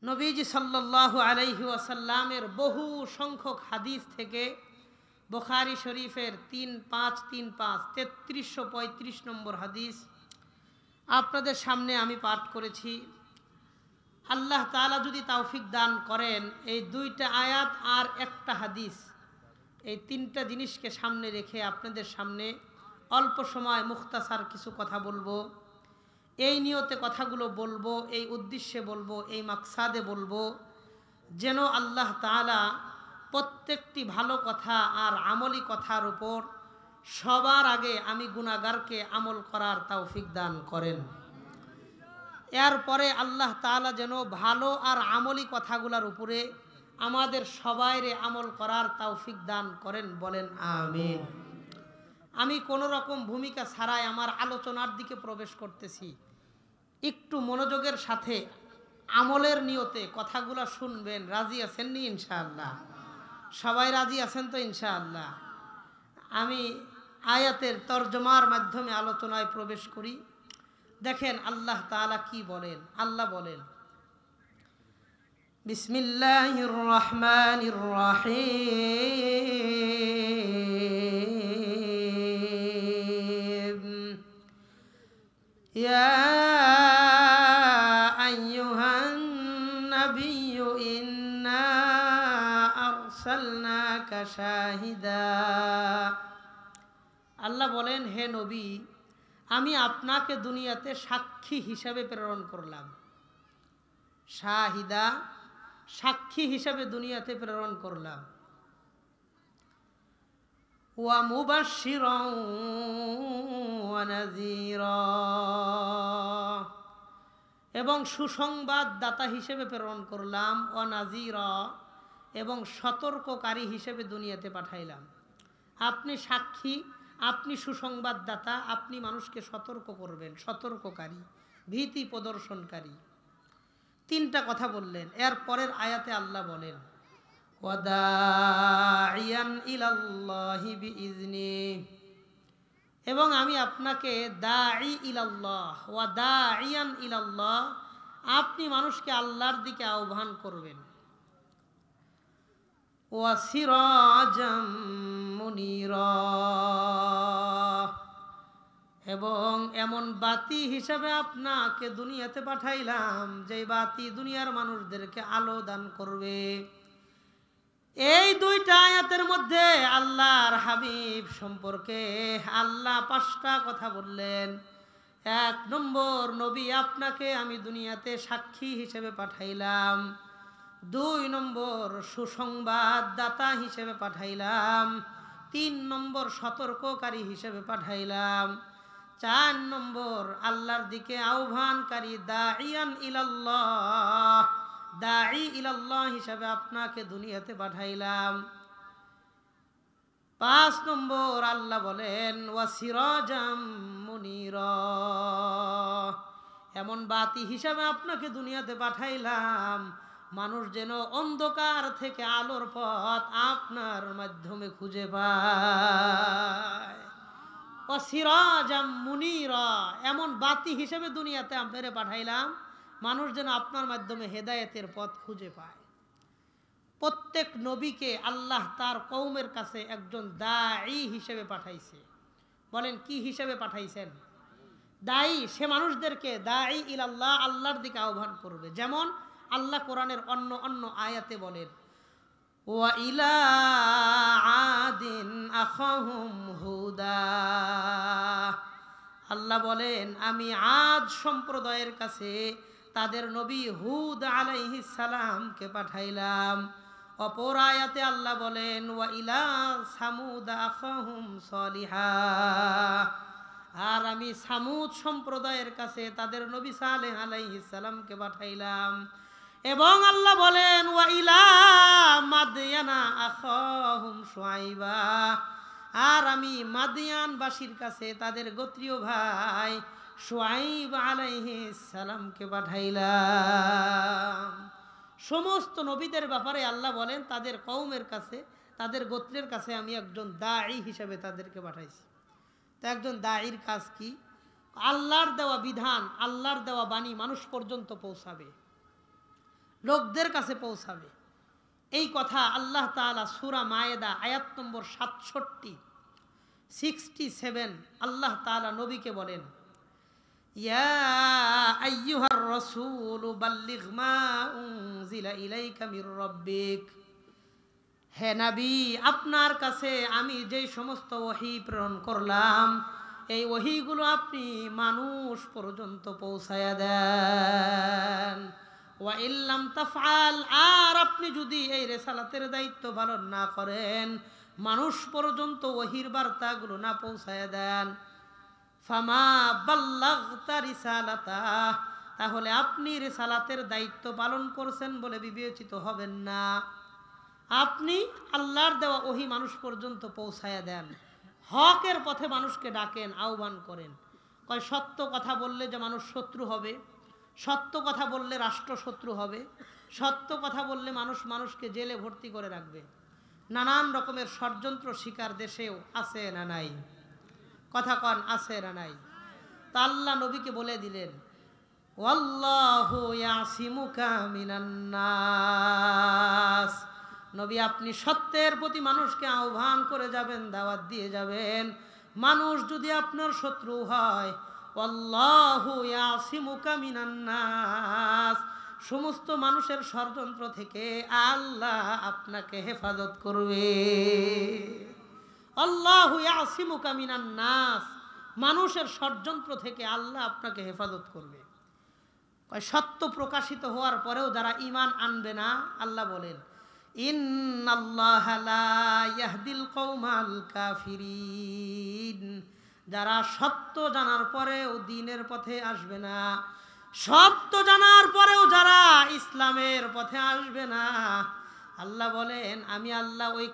নবীজি সাল্লাল্লাহু আলাইহি ওয়াসাল্লামের বহু সংখ্যক হাদিস থেকে বুখারী শরীফের 3535 3335 নম্বর হাদিস আপনাদের সামনে আমি পাঠ করেছি। আল্লাহ তাআলা যদি তৌফিক দান করেন এই দুইটা আয়াত আর একটা হাদিস, এই তিনটা জিনিসকে সামনে রেখে আপনাদের সামনে অল্প সময় মুখতাসার কিছু কথা বলবো। এই নিয়তে কথাগুলো বলবো, এই উদ্দেশ্যে বলবো, এই মাকসাদে বলবো যেন আল্লাহ তাআলা প্রত্যেকটি ভালো কথা আর আমলি কথার উপর সবার আগে আমি গুনাহগারকে আমল করার তৌফিক দান করেন। এরপরে আল্লাহ তাআলা যেন ভালো আর আমলি কথাগুলোর উপরে আমাদের সবাইরে আমল করার তৌফিক দান করেন, বলেন আমিন। আমি কোনো রকম ভূমিকা ছাড়াই আমার আলোচনার দিকে প্রবেশ করতেছি। একটু মনোযোগের সাথে আমলের নিয়তে কথাগুলো শুনবেন। রাজি আছেন নি? ইনশাআল্লাহ সবাই রাজি আছেন তো? ইনশাআল্লাহ আমি আয়াতের তরজমার মাধ্যমে আলোচনায় প্রবেশ করি। দেখেন আল্লাহ তাআলা কি বলেন। আল্লাহ বলেন, বিসমিল্লাহির রহমানির রহিম, ইয়া আইয়ুহান নাবিয়্যু ইন্না আরসালনাকা শাহিদা। আল্লাহ বলেন, হে নবী, আমি আপনাকে দুনিয়াতে সাক্ষী হিসাবে প্রেরণ করলাম। শাহিদা, সাক্ষী হিসাবে দুনিয়াতে প্রেরণ করলাম। ওয়া মুবাশশিরান ওয়া নাযীরা, এবং সুসংবাদ দাতা হিসেবে প্রেরণ করলাম। ওয়া নাযীরা, এবং সতর্ককারী হিসেবে দুনিয়াতে পাঠাইলাম। আপনি সাক্ষী, আপনি সুসংবাদদাতা, আপনি মানুষকে সতর্ক করবেন, সতর্ককারী, ভীতি প্রদর্শনকারী। তিনটা কথা বললেন। এর পরের আয়াতে আল্লাহ বলেন, ওয়াদাইয়ান ইলাল্লাহি বিইজনি, এবং আমি আপনাকে দাঈ ইলাল্লাহ, ওয়াদাইয়ান ইলাল্লাহ, আপনি মানুষকে আল্লাহর দিকে আহ্বান করবেন। ওয়া সিরাজাম মুনীরা, এবং এমন বাতি হিসাবে আপনাকে দুনিয়াতে পাঠাইলাম যে বাতি দুনিয়ার মানুষদেরকে আলো দান করবে। এই দুইটা আয়াতের মধ্যে আল্লাহর হাবিব সম্পর্কে আল্লাহ 5টা কথা বললেন। 1 নম্বর, নবী আপনাকে আমি দুনিয়াতে সাক্ষী হিসেবে পাঠাইলাম। 2 নম্বর, সুসংবাদদাতা হিসেবে পাঠাইলাম। 3 নম্বর, সতর্ককারী হিসেবে পাঠাইলাম। 4 নম্বর, আল্লাহর দিকে আহ্বানকারী, দাঈয়ান ইলাল্লাহ, দাঈ ইলাল্লাহ হিসাবে আপনাকে দুনিয়াতে পাঠাইলাম। 5 নম্বর, আল্লাহ বলেন ওয়া সিরাজাম মুনীরা, এমন বাতি হিসাবে আপনাকে দুনিয়াতে পাঠাইলাম মানুষ যেন অন্ধকার থেকে আলোর পথ আপনার মাধ্যমে খুঁজে পায়। ওয়া সিরাজাম মুনীরা, এমন বাতি হিসেবে দুনিয়াতে আপনারে পাঠাইলাম মানুষ যেন আপনার মাধ্যমে হেদায়েতের পথ খুঁজে পায়। প্রত্যেক নবীকে আল্লাহ তার কওমের কাছে একজন দাঈ হিসেবে পাঠাইছে। বলেন কি হিসেবে পাঠাইছেন? দাঈ। সে মানুষদেরকে দাঈ ইলাল্লাহ, আল্লাহর দিকে আহ্বান করবে। যেমন আল্লাহ কোরআনের অন্য আয়াতে বলেন, ওয়া ইলা আদিন আখাহুম হুদা, আল্লাহ বলেন আমি আদ সম্প্রদায়ের কাছে তাদের নবী হুদ আলাইহিস সালামকে পাঠাইলাম। অপর আয়াতে আল্লাহ বলেন ওয়া ইলা সামুদ আখাহুম সলিহা, আর আমি সামুদ সম্প্রদায়ের কাছে তাদের নবী সালেহ আলাইহিস সালামকে পাঠাইলাম। এবং আল্লাহ বলেন ওয়া ইলা মাদয়ানা আখাহুম শুআইবা, আর আমি মাদিয়ানবাসীর কাছে তাদের গোত্রীয় ভাই শুআইব আলাইহিস সালামকে পাঠাইলাম। সমস্ত নবীদের ব্যাপারে আল্লাহ বলেন তাদের কওমের কাছে, তাদের গোত্রের কাছে আমি একজন দাঈ হিসেবে তাদেরকে পাঠাইছি। তো একজন দাঈর কাজ কি? আল্লাহর দেওয়া বিধান, আল্লাহর দেওয়া বাণী মানুষ পর্যন্ত পৌঁছাবে। লোকদের কাছে পৌঁছাবে। এই কথা আল্লাহ তাআলা সূরা মায়েদা আয়াত নম্বর 67 আল্লাহ তাআলা নবীকে বলেন, ইয়া আইয়ুহার রাসূল বাল্লিগ মা উনজিলা ইলাইকা মির রাব্বিক, হে নবী আপনার কাছে আমি যেই সমস্ত ওহী প্রেরণ করলাম এই ওহীগুলো আপনি মানুষ পর্যন্ত পৌঁছায়া দেন। ওয়া ইল্লাম তাফআল, আর আপনি যদি এই রিসালাতের দায়িত্ব পালন না করেন, মানুষ পর্যন্ত ওহীর বার্তাগুলো না পৌঁছায়া দেন, ফামা বাল্লাগতা রিসালাতা, তাহলে আপনি রিসালাতের দায়িত্ব পালন করছেন বলে বিবেচিত হবেন না। আপনি আল্লাহর দেওয়া ওহী মানুষ পর্যন্ত পৌঁছায়া দেন, হকের পথে মানুষকে ডাকেন, আহ্বান করেন। কয় সত্য কথা বললে যে মানুষ শত্রু হবে, সত্য কথা বললে রাষ্ট্র শত্রু হবে, সত্য কথা বললে মানুষ মানুষকে জেলে ভর্তি করে রাখবে। নানান রকমের ষড়যন্ত্র শিকার দেশেও আছে না নাই? কথা কন, আছে না নাই? তা আল্লাহ নবীকে বলে দিলেন, ওয়াল্লাহু ইয়াসিমুকা মিনান নাস, নবী আপনি সত্যের প্রতি মানুষকে আহ্বান করে যাবেন, দাওয়াত দিয়ে যাবেন। মানুষ যদি আপনার শত্রু হয়, আল্লাহু ইয়াসিমুকা মিনান নাস, সমস্ত মানুষের ষড়যন্ত্র থেকে আল্লাহ আপনাকে হেফাজত করবে। আল্লাহু ইয়াসিমুকা মিনান নাস, মানুষের ষড়যন্ত্র থেকে আল্লাহ আপনাকে হেফাজত করবে। সত্য প্রকাশিত হওয়ার পরেও যারা ঈমান আনবে না, আল্লাহ বলেন ইন্নাল্লাহা লা ইয়াহদিল কওমাল কাফিরিন, যারা সত্য জানার পরেও দ্বীনের পথে আসবে না, সত্য জানার পরেও যারা ইসলামের পথে আসবে না, আল্লাহ বলেন আমি আল্লাহ ওই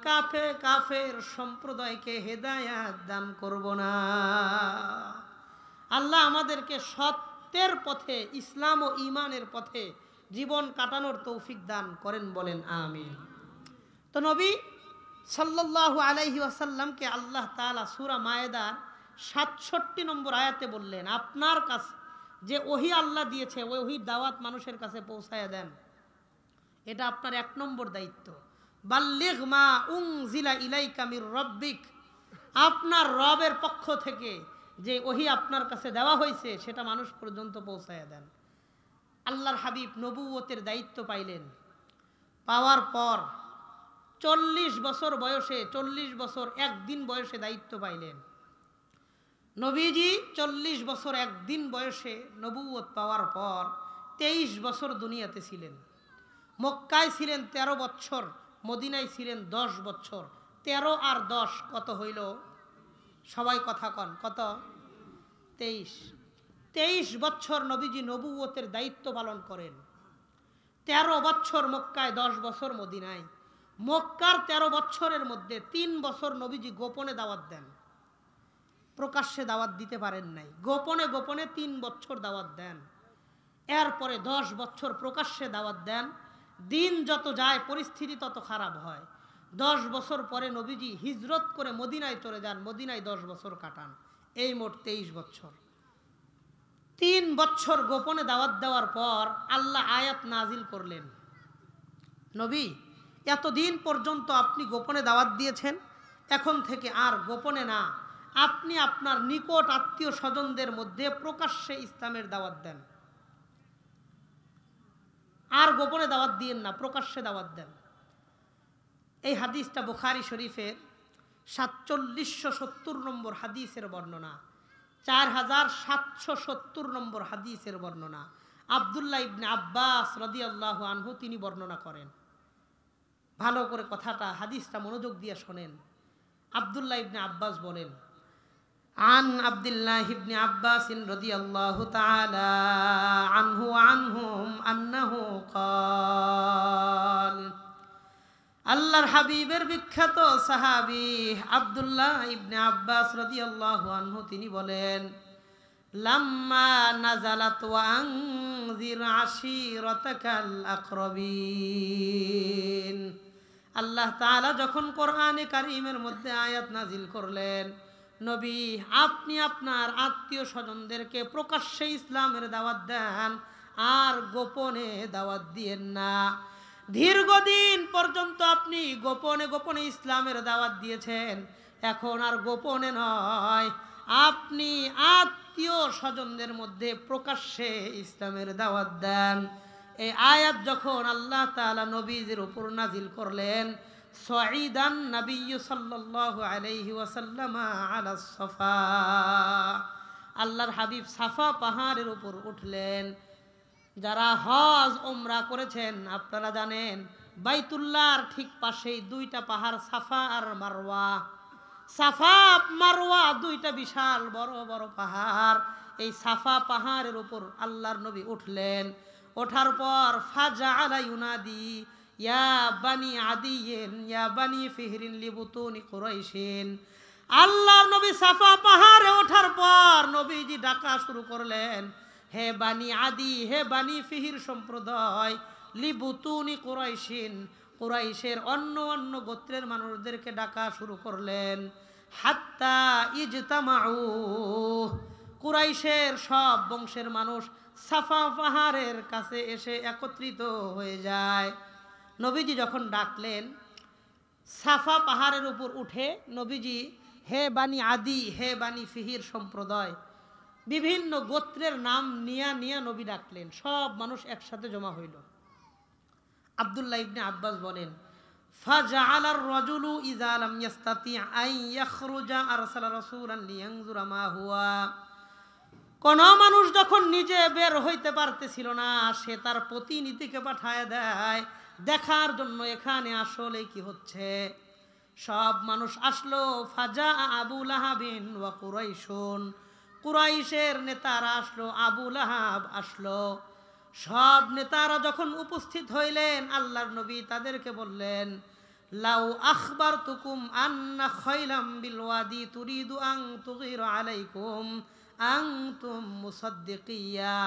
কাফের সম্প্রদায়কে হেদায়াত দান করব না। আল্লাহ আমাদেরকে সত্যের পথে, ইসলাম ও ঈমানের পথে জীবন কাটানোর তৌফিক দান করেন, বলেন আমিন। তো নবী সাল্লাল্লাহু আলাইহি ওয়াসাল্লামকে আল্লাহ তাআলা সূরা মায়েদার 67 নম্বর আয়াতে বললেন, আপনার কাছে যে ওহী আল্লাহ দিয়েছে ওই ওহীর দাওয়াত মানুষের কাছে পৌঁছায়া দেন, এটা আপনার 1 নম্বর দায়িত্ব। বাল্লিগ মা উনজিলা ইলাইকা মির রাব্বিক, আপনার রবের পক্ষ থেকে যে ওহী আপনার কাছে দেওয়া হয়েছে সেটা মানুষ পর্যন্ত পৌঁছায়া দেন। আল্লাহর হাবিব নবুয়তের দায়িত্ব পাইলেন, পাওয়ার পর 40 বছর বয়সে, 40 বছর 1 দিন বয়সে দায়িত্ব পাইলেন। নবীজি 40 বছর 1 দিন বয়সে নবুয়ত পাওয়ার পর 23 বছর দুনিয়াতে ছিলেন। মক্কায় ছিলেন 13 বছর, মদিনায় ছিলেন 10 বছর। 13 আর 10 কত হইল? সবাই কথা কন, কত? 23। 23 বছর নবীজি নবুয়তের দায়িত্ব পালন করেন। 13 বছর মক্কায়, 10 বছর মদিনায়। মক্কার 13 বছরের মধ্যে 3 বছর নবীজি গোপনে দাওয়াত দেন, প্রকাশ্যে দাওয়াত দিতে পারেন নাই। গোপনে গোপনে 3 বছর দাওয়াত দেন। এরপরে 10 বছর প্রকাশ্যে দাওয়াত দেন। দিন যত যায় পরিস্থিতি তত খারাপ হয়। 10 বছর পরে নবীজি হিজরত করে মদিনায় চলে যান, মদিনায় 10 বছর কাটান। এই মোট 23 বছর। 3 বছর গোপনে দাওয়াত দেওয়ার পর আল্লাহ আয়াত নাজিল করলেন, নবী এতদিন পর্যন্ত আপনি গোপনে দাওয়াত দিয়েছেন, এখন থেকে আর গোপনে না, আপনি আপনার নিকট আত্মীয় স্বজনদের মধ্যে প্রকাশ্যে ইসলামের দাওয়াত দেন। আর গোপনে দাওয়াত দিয়েন না, প্রকাশ্যে দাওয়াত দেন। এই হাদিসটা বুখারী শরীফের 4770 নম্বর হাদিসের বর্ণনা, 4770 নম্বর হাদিসের বর্ণনা। আব্দুল্লাহ ইবনে আব্বাস রাদিয়াল্লাহু আনহু তিনি বর্ণনা করেন। ভালো করে কথাটা, হাদিসটা মনোযোগ দিয়ে শোনেন। আব্দুল্লাহ ইবনে আব্বাস বলেন, আন আব্দুল্লাহ ইবনে আব্বাস রাদিয়াল্লাহু তাআলা আনহু আনহুম আন্নাহু ক্বাল, আল্লাহর হাবিবের বিখ্যাত সাহাবী আব্দুল্লাহ ইবনে আব্বাস রাদিয়াল্লাহু আনহু তিনি বলেন, লাম্মা নাযালাত ওয়া আনজির আশীরাতাকাল আকরাবিন, আল্লাহ তাআলা যখন কোরআনে কারীমের মধ্যে আয়াত নাজিল করলেন, নবী আপনি আপনার আত্মীয় স্বজনদেরকে প্রকাশ্যে ইসলামের দাওয়াত দেন, আর গোপনে দাওয়াত দিয়েন না। দীর্ঘদিন পর্যন্ত আপনি গোপনে গোপনে ইসলামের দাওয়াত দিয়েছেন, এখন আর গোপনে নয়, আপনি আত্মীয় স্বজনদের মধ্যে প্রকাশ্যে ইসলামের দাওয়াত দেন। এই আয়াত যখন আল্লাহ তাআলা নবীদের উপর নাজিল করলেন, সাঈদান নবী সাল্লাল্লাহু আলাইহি ওয়াসাল্লাম আলা সাফা, আল্লাহর হাবিব সাফা পাহাড়ের উপর উঠলেন। যারা হজ ওমরা করেছেন আপনারা জানেন, বাইতুল্লাহর ঠিক পাশেই দুইটা পাহাড়, সাফা আর মারওয়া। সাফা মারওয়া দুইটা বিশাল বড় বড় পাহাড়। এই সাফা পাহাড়ের উপর আল্লাহর নবী উঠলেন। ওঠার পর ফাজআলা ইউনাদি ইয়া বানি আদিয়িন ইয়া বানি ফিহরিন লিবুতুনি কুরাইশিন। আল্লাহর নবী সাফা পাহাড়ে ওঠার পর নবীজি ডাকা শুরু করলেন, হে বানি আদি, হে বানি ফিহির সম্প্রদায়, লিবুতুনি কুরাইশিন, কুরাইশের অন্য অন্য গোত্রের মানুষদেরকে ডাকা শুরু করলেন। হাত্তা ইজতামাউ, কুরাইশের সব বংশের মানুষ সাফা পাহাড়ের কাছে এসে একত্রিত হয়ে যায়। নবীজি যখন ডাকলেন, সাফা পাহাড়ের উপর উঠে নবীজি হে বানি আদি, হে বানি ফিহির সম্প্রদায়, বিভিন্ন গোত্রের নাম নিয়া নিয়া নবী ডাকলেন। সব মানুষ একসাথে জমা হইল। আব্দুল্লাহ ইবনে আব্বাস বলেন, ফাজআলার রাজুলু ইযা লাম ইয়াস্তাতি আন ইয়াখরুজা আরসালা রাসূলান লিয়ানজুরা মা হুয়া। কোন মানুষ যখন নিজে বের হইতে পারতেছিল না, সে তার প্রতিনিধিকে পাঠায় দেয় দেখার জন্য এখানে আসলে কি হচ্ছে। সব মানুষ আসলো। ফাজা আবু লাহাবিন ওয়া কুরাইশুন, কুরাইশের নেতারা আসলো, আবু লাহাব আসলো। সব নেতারা যখন উপস্থিত হইলেন, আল্লাহর নবী তাদেরকে বললেন, লাউ আখবারতুকুম আন্না খাইলাম বিল ওয়াদি তুরিদু আন তুগিরা আলাইকুম আনতুম মুসাদ্দিকিয়া।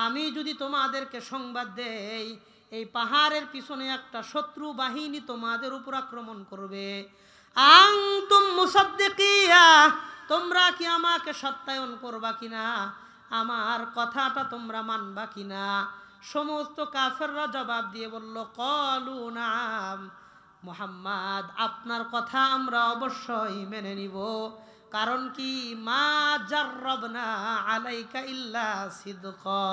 আমি যদি তোমাদেরকে সংবাদ দেই এই পাহাড়ের পিছনে একটা শত্রু বাহিনী তোমাদের উপর আক্রমণ করবে, আনতুম মুসাদ্দিকিয়া, তোমরা কি আমাকে সত্যায়ন করবা কিনা, আমার কথাটা তোমরা মানবা কিনা? সমস্ত কাফেররা জবাব দিয়ে বলল, ক্বালু নাম, মুহাম্মদ আপনার কথা আমরা অবশ্যই মেনে নিব। কারণ কি, মা জাররাবনা আলাইকা ইল্লা সিদকা,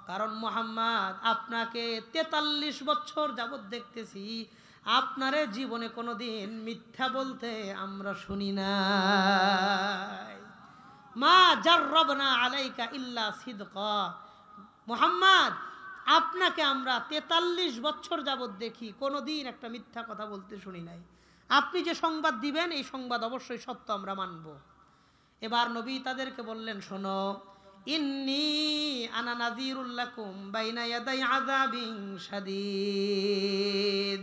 কারণ মুহাম্মদ আপনাকে 43 বছর যাবত দেখতেছি, আপনারে জীবনে কোনোদিন মিথ্যা বলতে আমরা শুনি নাই। মা জাররাবনা আলাইকা ইল্লা সিদকা, মুহাম্মদ আপনাকে আমরা 43 বছর যাবত দেখি, কোনোদিন একটা মিথ্যা কথা বলতে শুনি নাই। আপনি যে সংবাদ দিবেন এই সংবাদ অবশ্যই সত্য, আমরা মানব। এবার নবী তাদেরকে বললেন, শোনো, ইন্নী আনা নাযীরুল লাকুম বাইনা ইয়াদাই আযাবিন শাদীদ,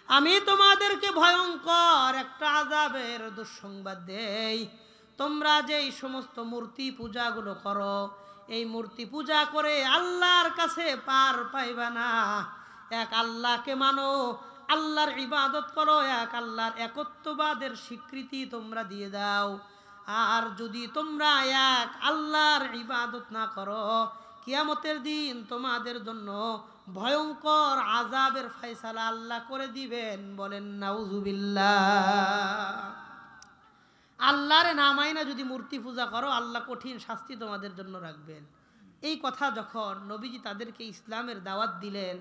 আমি তোমাদেরকে ভয়ঙ্কর একটা আযাবের দুঃসংবাদ দেই। তোমরা যেই সমস্ত মূর্তি পূজাগুলো করো, এই মূর্তি পূজা করে আল্লাহর কাছে পার পাইবা না। এক আল্লাহকে মানো, আল্লাহর ইবাদত করো, এক আল্লাহর একত্ববাদের স্বীকৃতি তোমরা দিয়ে দাও। আর যদি তোমরা এক আল্লাহর ইবাদত না করো, কিয়ামতের দিন তোমাদের জন্য ভয়ঙ্কর আযাবের ফয়সালা আল্লাহ করে দিবেন। বলেন নাউজুবিল্লাহ। আল্লাহরে না মাইনা যদি মূর্তি পূজা করো, আল্লাহ কঠিন শাস্তি তোমাদের জন্য রাখবেন। এই কথা যখন নবীজি তাদেরকে ইসলামের দাওয়াত দিলেন,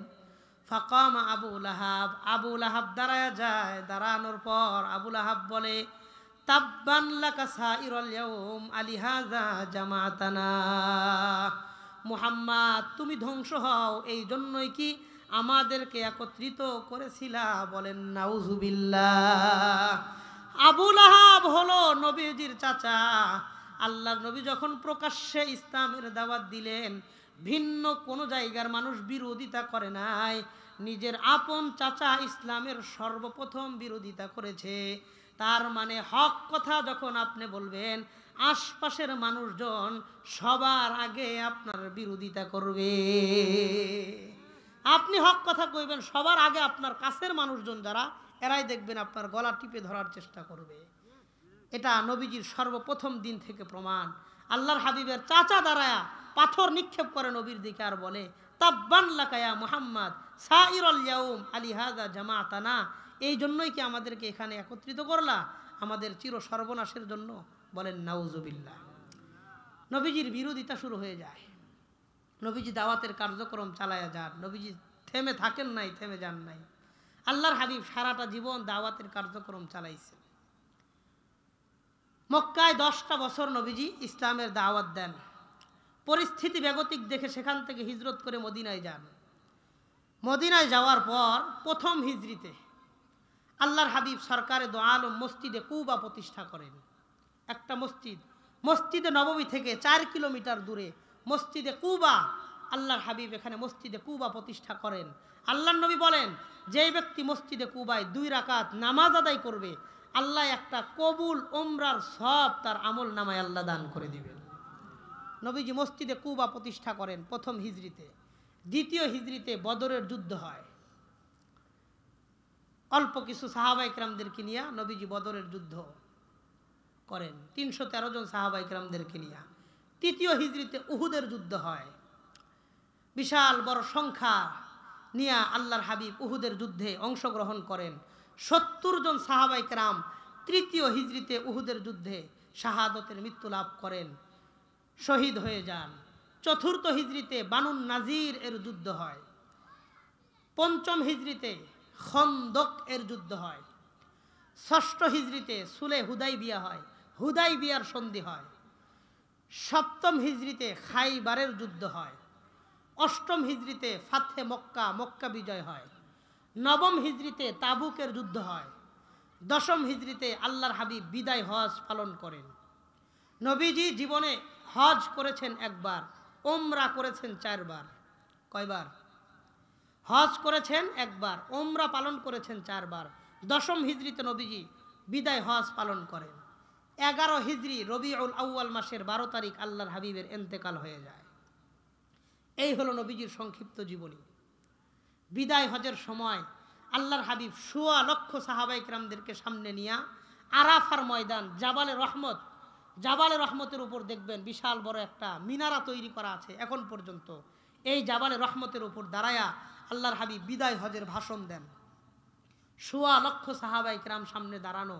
ফাকামা আবু লাহাব, আবু লাহাব দাঁড়ায় যায়। দাঁড়ানোর পর আবু লাহাব বলে, তাব্বান লাকা সাইরাল ইয়াউম আলিহাযা জামাতানা, মুহাম্মদ তুমি ধ্বংস হও, এই জন্যই কি আমাদেরকে একত্রিত করেছিলা? বলেন নাউজুবিল্লাহ। আবু লাহাব হলো নবীজির চাচা। আল্লাহর নবী যখন প্রকাশ্যে ইসলামের দাওয়াত দিলেন, ভিন্ন কোনো জায়গার মানুষ বিরোধিতা করে নাই, নিজের আপন চাচা ইসলামের সর্বপ্রথম বিরোধিতা করেছে। তার মানে হক কথা যখন আপনি বলবেন, আশপাশের মানুষজন সবার আগে আপনার বিরোধিতা করবে। আপনি হক কথা কইবেন, সবার আগে আপনার কাছের মানুষজন যারা, এরাই দেখবেন আপনার গলা টিপে ধরার চেষ্টা করবে। এটা নবীজির সর্বপ্রথম দিন থেকে প্রমাণ। আল্লাহর হাবিবের চাচা দাঁড়ায়া পাথর নিক্ষেপ করে নবীর দিকে আর বলে, তাব্বান লাকা ইয়া মুহাম্মদ সাইরাল ইয়াউম আলি হাযা জামাআতানা, এই জন্যই কি আমাদেরকে এখানে একত্রিত করলা, আমাদের চির সর্বনাশের জন্য? বলেন নাউজুবিল্লাহ। নবীজির বিরোধিতা শুরু হয়ে যায়। নবীজি দাওয়াতের কার্যক্রম চালায়া যান, নবীজি থেমে থাকেন নাই, থেমে যান নাই। আল্লাহর হাবিব সারাটা জীবন দাওয়াতের কার্যক্রম চালাইছে। মক্কায় 10টা বছর নবীজি ইসলামের দাওয়াত দেন। পরিস্থিতি বেগতিক দেখে সেখান থেকে হিজরত করে মদিনায় যান। মদিনায় যাওয়ার পর প্রথম হিজরিতে আল্লাহর হাবিব সরকারে দো আলম মসজিদে কুবা প্রতিষ্ঠা করেন। একটা মসজিদ, মসজিদে নববী থেকে 4 কিলোমিটার দূরে মসজিদে কুবা, আল্লাহর হাবিব এখানে মসজিদে কুবা প্রতিষ্ঠা করেন। আল্লাহর নবী বলেন, যে ব্যক্তি মসজিদে কুবায় 2 রাকাত নামাজ আদায় করবে, আল্লাহ একটা কবুল উমরার সব তার আমল নামায় আল্লাহ দান করে দিবেন। নবীজি মসজিদে কুবা প্রতিষ্ঠা করেন প্রথম হিজরিতে। দ্বিতীয় হিজরিতে বদরের যুদ্ধ হয়। অল্প কিছু সাহাবা ইকরামদেরকে নিয়ে নবীজি বদরের যুদ্ধ করেন 313 জন সাহাবা ইকরামদেরকে নিয়ে। তৃতীয় হিজরিতে উহুদের যুদ্ধ হয়। বিশাল বড় সংখ্যা নিয়ে আল্লাহর হাবিব উহুদের যুদ্ধে অংশগ্রহণ করেন। 70 জন সাহাবা ইকরাম তৃতীয় হিজরিতে উহুদের যুদ্ধে শাহাদতের মৃত্যু লাভ করেন, শহীদ হয়ে যান। চতুর্থ হিজরিতে বানুন নাজির এর যুদ্ধ হয়। পঞ্চম হিজরিতে খন্দক এর যুদ্ধ হয়। ষষ্ঠ হিজরিতে সুলে হুদাইবিয়া হয়, হুদাইবিয়ার সন্ধি হয়। সপ্তম হিজরিতে খাইবারের যুদ্ধ হয়। অষ্টম হিজরিতে ফাতহে মক্কা, মক্কা বিজয় হয়। নবম হিজরিতে তাবুকের যুদ্ধ হয়। দশম হিজরিতে আল্লাহর হাবিব বিদায় হজ পালন করেন। নবীজি জীবনে হজ করেছেন একবার, ওমরা করেছেন 4 বার। কয়বার? হজ করেছেন একবার, ওমরা পালন করেছেন 4 বার। দশম হিজরিতে নবীজি বিদায় হজ পালন করেন। 11 হিজরি রবিউল আউয়াল মাসের 12 তারিখ আল্লাহর হাবিবের ইন্তেকাল হয়ে যায়। এই হলো নবীজির সংক্ষিপ্ত জীবনী। বিদায় হজের সময় আল্লাহর হাবিব 1.25 লক্ষ সাহাবা ইকরামদেরকে সামনে নিয়ে আরাফার ময়দান, জাবালে রহমত, জাবালে রহমতের উপর দেখবেন বিশাল বড় একটা মিনারা তৈরি করা আছে এখন পর্যন্ত। এই জাবালে রহমতের উপর দাঁড়ায়া আল্লাহর হাবিব বিদায় হজের ভাষণ দেন। 1.25 লক্ষ সাহাবা ইকরাম সামনে দাঁড়ানো।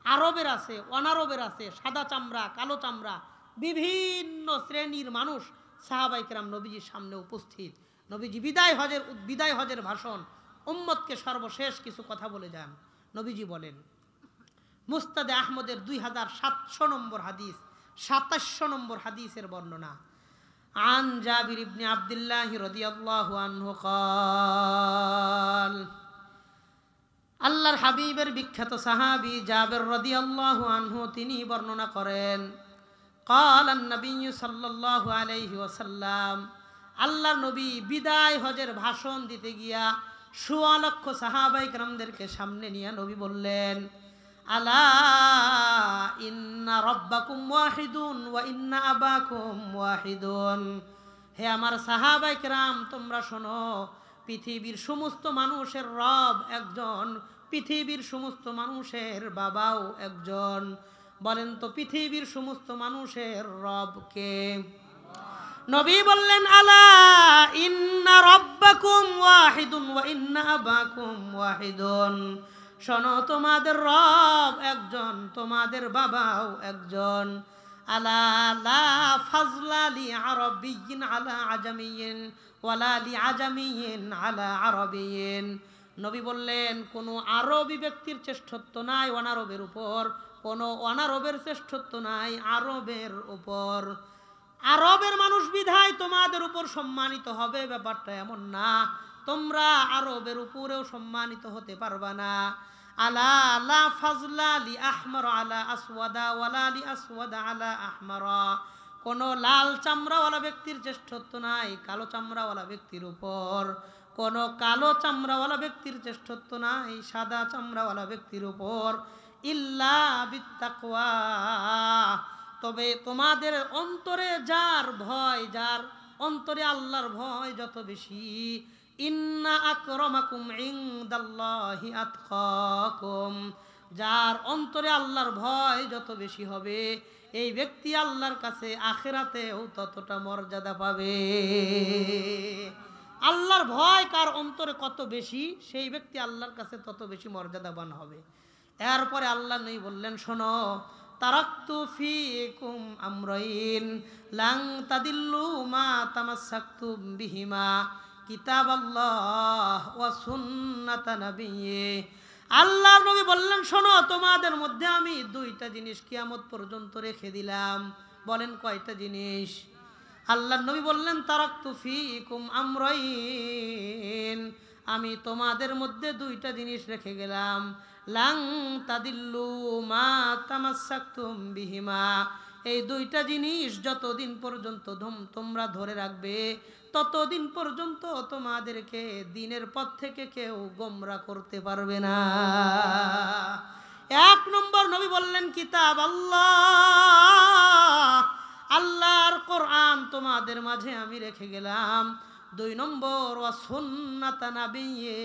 আরবের আছে, অনারবের আছে, সাদা চামড়া, কালো চামড়া, বিভিন্ন শ্রেণীর মানুষ সাহাবা ইকরাম নবীজির সামনে উপস্থিত। নবীজি বিদায় হজের ভাষণ, উম্মতকে সর্বশেষ কিছু কথা বলে যান। নবীজি বলেন, মুস্তাদে আহমদের 2700 নম্বর হাদিস, 2700 নম্বর হাদিসের বর্ণনা। আন জাবির ইবনে আব্দুল্লাহ রাদিয়াল্লাহু আনহু قال, আল্লাহর হাবিবের বিখ্যাত সাহাবী জাবির রাদিয়াল্লাহু আনহু তিনি বর্ণনা করেন, قال النبي সাল্লাল্লাহু আলাইহি ওয়াসাল্লাম, আল্লাহর নবী বিদায় হজের ভাষণ দিতে গিয়া 1.25 লক্ষ সাহাবা ইকরামদেরকে সামনে নিয়ে নবী বললেন, আলা ইন্না রাব্বাকুম ওয়াহিদুন ওয়া ইন্না আবাকুম ওয়াহিদুন। হে আমার সাহাবা ইকরাম, তোমরা শোনো, পৃথিবীর সমস্ত মানুষের রব একজন, পৃথিবীর সমস্ত মানুষের বাবাও একজন। বলেন তো পৃথিবীর সমস্ত মানুষের রব কে? নবী বললেন, আলা ইন্না রাব্বাকুম ওয়াহিদুন ওয়া ইন্না আবাকুম ওয়াহিদুন। শোনো, তোমাদের রব একজন, তোমাদের বাবাও একজন। আলা লা ফাজলা লি আরাবিয়্যিন আলা আজামিয়্যিন ওয়ালা লি আজামিয়্যিন আলা আরাবিয়্যিন। নবী বললেন, কোনো আরবি ব্যক্তির শ্রেষ্ঠত্ব নাই অনারবের উপর, কোনো অনারবের শ্রেষ্ঠত্ব নাই আরবের উপর। আরবের মানুষ বিধায় তোমাদের উপর সম্মানিত হবে, ব্যাপারটা এমন না। তোমরা আরবের উপরেও সম্মানিত হতে পারবা না। আলা লা ফাজলা লি আহমার আলা আসওয়াদা ওয়ালা লি আসওয়াদা আলা আহমারা। কোনো লাল চামড়াওয়ালা ব্যক্তির শ্রেষ্ঠত্ব নাই কালো চামড়াওয়ালা ব্যক্তির উপর, কোনো কালো চামড়াওয়ালা ব্যক্তির শ্রেষ্ঠত্ব নাই সাদা চামড়াওয়ালা ব্যক্তির উপর। ইল্লা বিত্তাকওয়া, তবে তোমাদের অন্তরে যার ভয়, যার অন্তরে আল্লাহর ভয় যত বেশি, ইন্না আকরামাকুম ইনদাল্লাহি আতকাকুম, যার অন্তরে আল্লাহর ভয় যত বেশি হবে এই ব্যক্তি আল্লাহর কাছে আখিরাতেও ততটা মর্যাদা পাবে। আল্লাহর ভয় কার অন্তরে কত বেশি সেই ব্যক্তি আল্লাহর কাছে তত বেশি মর্যাদাবান হবে। এরপরে আল্লাহ নবী বললেন, শোনো, তারাকতু ফিকুম আমরাইন লাং তাদিল্লু মা তামাসসাকতুম বিহিমা কিতাবাল্লাহ ওয়া সুন্নাত নাবিয়্যি। আল্লাহর নবী বললেন, শোনো, তোমাদের মধ্যে আমি দুইটা জিনিস কিয়ামত পর্যন্ত রেখে দিলাম। বলেন কয়টা জিনিস? আল্লাহর নবী বললেন, তারাকতু ফিকুম আমরাইন, আমি তোমাদের মধ্যে দুইটা জিনিস রেখে গেলাম। লাং তাদিল্লু মা তামাসসাকতুম বিহিমা, এই দুইটা জিনিস যতদিন পর্যন্ত তোমরা ধরে রাখবে ততদিন পর্যন্ত তোমাদেরকে দিনের পথ থেকে কেউ গোমরা করতে পারবে না। এক নম্বর নবী বললেন কিতাব আল্লাহ, আল্লাহর কোরআন তোমাদের মাঝে আমি রেখে গেলাম। দুই নম্বর ওয়া সুন্নাত নাবিয়্যি,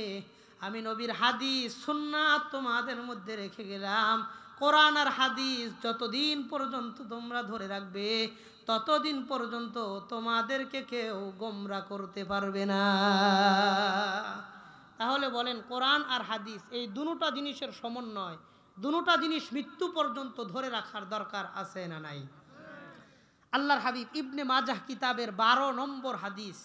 আমি নবীর হাদিস সুন্নাত তোমাদের মধ্যে রেখে গেলাম। কোরআন আর হাদিস যতদিন পর্যন্ত তোমরা ধরে রাখবে ততদিন পর্যন্ত তোমাদেরকে কেউ গোমরা করতে পারবে না। তাহলে বলেন, কোরআন আর হাদিস এই দুটো জিনিসের সমন্বয়, দুটো জিনিস মৃত্যু পর্যন্ত ধরে রাখার দরকার আছে না নাই? আল্লাহর হাবিব ইবনে মাজাহ কিতাবের 12 নম্বর হাদিস,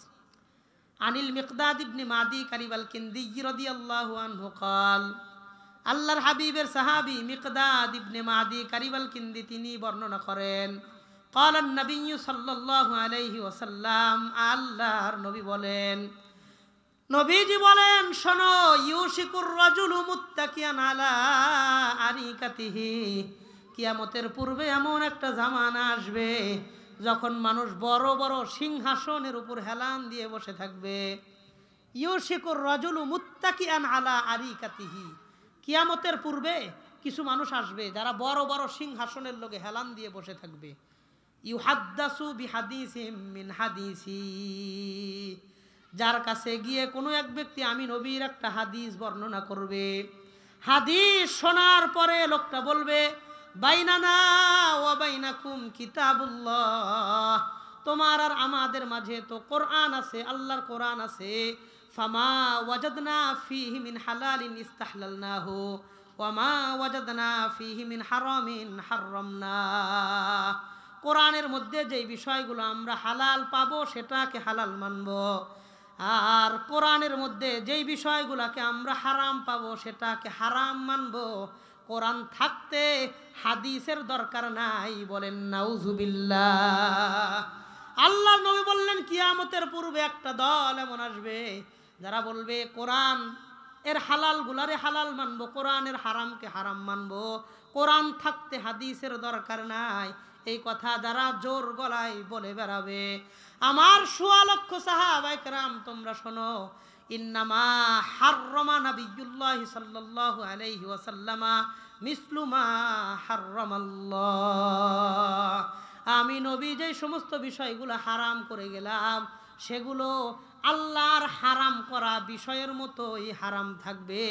আনিল মিকদাদ ইবনে মাদি কারিবাল কিন্দি রাদিয়াল্লাহু আনহু قال, আল্লাহর হাবিবের সাহাবী মিকদাদ ইবনে মাদি কারিবাল কিন্দি তিনি বর্ণনা করেন, قال النبي সাল্লাল্লাহু আলাইহি ওয়াসাল্লাম, আল্লাহর নবী বলেন, নবীজি বলেন, শোনো, ইউশিকুর রাজুলু মুত্তাকিয়ান আলা আরিকাতিহি, কিয়ামতের পূর্বে এমন একটা জামানা আসবে যখন মানুষ বড় বড় সিংহাসনের উপর হেলান দিয়ে বসে থাকবে। ইউশিকুর রাজুলু মুত্তাকিয়ান আলা আরিকাতিহি, কিয়ামতের পূর্বে কিছু মানুষ আসবে যারা বড় বড় সিংহাসনের লগে হেলান দিয়ে বসে থাকবে। ইউহাদ্দাসু বিহাদিসিম মিন হাদিসি, যার কাছে গিয়ে কোনো এক ব্যক্তি আমি নবীর একটা হাদিস বর্ণনা করবে। হাদিস শোনার পরে লোকটা বলবে, বাইনানা ওয়া বাইনাকুম কিতাবুল্লাহ, তোমার আর আমাদের মাঝে তো কোরআন আছে, আল্লাহর কোরআন আছে। ফামা ওয়াজাদনা ফীহি মিন হালালিন ইস্তাহলালনাহু ওয়া মা ওয়াজাদনা ফীহি মিন হারামিন হাররামনা, কোরআনের মধ্যে যে বিষয়গুলো আমরা হালাল পাবো সেটাকে হালাল মানব, আর কোরআনের মধ্যে যেই বিষয়গুলোকে আমরা হারাম পাবো সেটাকে হারাম মানব। কোরআন থাকতে হাদিসের দরকার নাই। বলেন নাউজুবিল্লাহ। আল্লাহ নবী বললেন, কিয়ামতের পূর্বে একটা দল এমন আসবে যারা বলবে কোরআন এর হালাল গুলারে হালাল মানবো, কোরআনের হারামকে হারাম মানবো, কোরআন থাকতে হাদিসের দরকার নাই। এই কথা যারা জোর গলায় বলে বেড়াবে, আমার ১৬ লক্ষ সাহাবায়ে কেরাম তোমরা শোনো, ইন্নামা হাররামা নাবিয়্যুল্লাহ সাল্লাল্লাহু আলাইহি ওয়াসাল্লামা মিসলু মা হাররামাল্লাহ, আমি নবী যে সমস্ত বিষয়গুলো হারাম করে গেলাম সেগুলো আল্লাহর হারাম করা বিষয়ের মতোই হারাম থাকবে,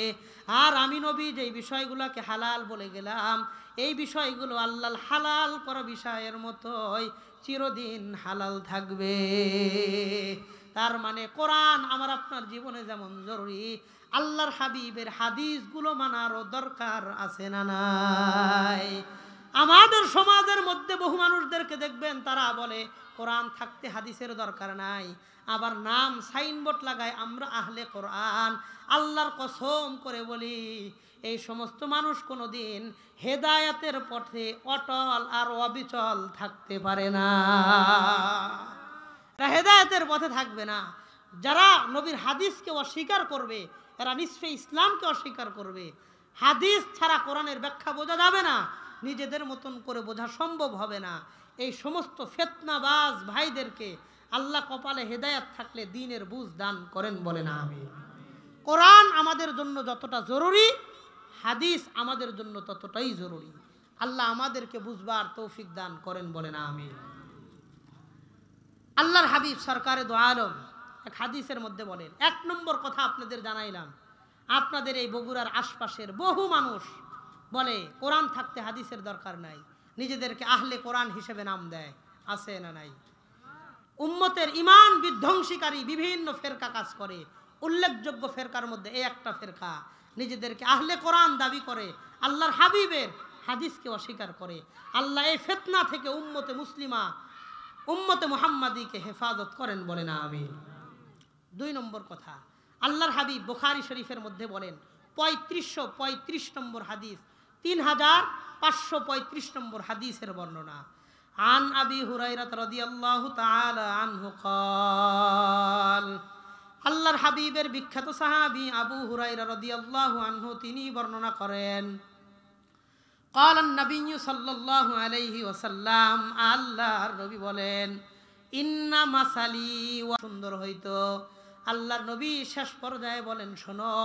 আর আমি নবী যে বিষয়গুলোকে হালাল বলে গেলাম এই বিষয়গুলো আল্লাহর হালাল করা বিষয়ের মতোই চিরদিন হালাল থাকবে। তার মানে কোরআন আমার আপনার জীবনে যেমন জরুরি, আল্লাহর হাবিবের হাদিসগুলো মানারও দরকার আছে না নাই? আমাদের সমাজের মধ্যে বহু মানুষদেরকে দেখবেন তারা বলে কোরআন থাকতে হাদিসের দরকার নাই, আবার নাম সাইনবোর্ড লাগায় আমরা আহলে কোরআন। আল্লাহর কসম করে বলি, এই সমস্ত মানুষ কোনোদিন হেদায়েতের পথে অটল আর অবিচল থাকতে পারে না, এরা হেদায়েতের পথে থাকবে না। যারা নবীর হাদিসকে অস্বীকার করবে এরা নিশ্চয়ই ইসলামকে অস্বীকার করবে। হাদিস ছাড়া কোরআনের ব্যাখ্যা বোঝা যাবে না, নিজেদের মতন করে বোঝা সম্ভব হবে না। এই সমস্ত ফিতনাবাজ ভাইদেরকে আল্লাহ কপালে হেদায়েত থাকলে দ্বীনের বুঝ দান করেন, বলেন আমিন। কোরআন আমাদের জন্য যতটা জরুরি হাদিস আমাদের জন্য ততটাই জরুরি। আল্লাহ আমাদেরকে বুঝবার তৌফিক দান করেন, বলেন আমিন। আল্লাহর হাবিব সরকারে দো আলম এক হাদিসের মধ্যে বলেন, ১ নম্বর কথা আপনাদের জানাইলাম, আপনাদের এই বগুড়ার আশপাশের বহু মানুষ বলে কোরআন থাকতে হাদিসের দরকার নাই, নিজেদেরকে আহলে কোরআন হিসেবে নাম দেয়, আছে না নাই? উম্মতের ঈমান বিধ্বংসীকারী বিভিন্ন ফেরকা কাজ করে, উল্লেখযোগ্য ফেরকার মধ্যে এই একটা ফেরকা নিজেদেরকে আহলে কোরআন দাবি করে, আল্লাহর হাবিবের হাদিসকে অস্বীকার করে। আল্লাহ এই ফিতনা থেকে উম্মতে মুসলিমা, উম্মতে মুহাম্মাদীকে হেফাজত করেন, বলেন আমিন। 2 নম্বর কথা, আল্লাহর হাবিব বুখারী শরীফের মধ্যে বলেন 3535 নম্বর হাদিস, 3535 নম্বর হাদিসের বর্ণনা, আন আবি হুরায়রা রাদিয়াল্লাহু তাআলা আনহু قال, আল্লাহর হাবিবের বিখ্যাত সাহাবী আবু হুরায়রা রাদিয়াল্লাহু আনহু তিনি বর্ণনা করেন, قال النبي সাল্লাল্লাহু আলাইহি ওয়াসাল্লাম, আল্লাহর নবী বলেন, ইন্না মাসালি, সুন্দর হইতো আল্লাহর নবী শেষ পর্যায়ে বলেন, শোনো,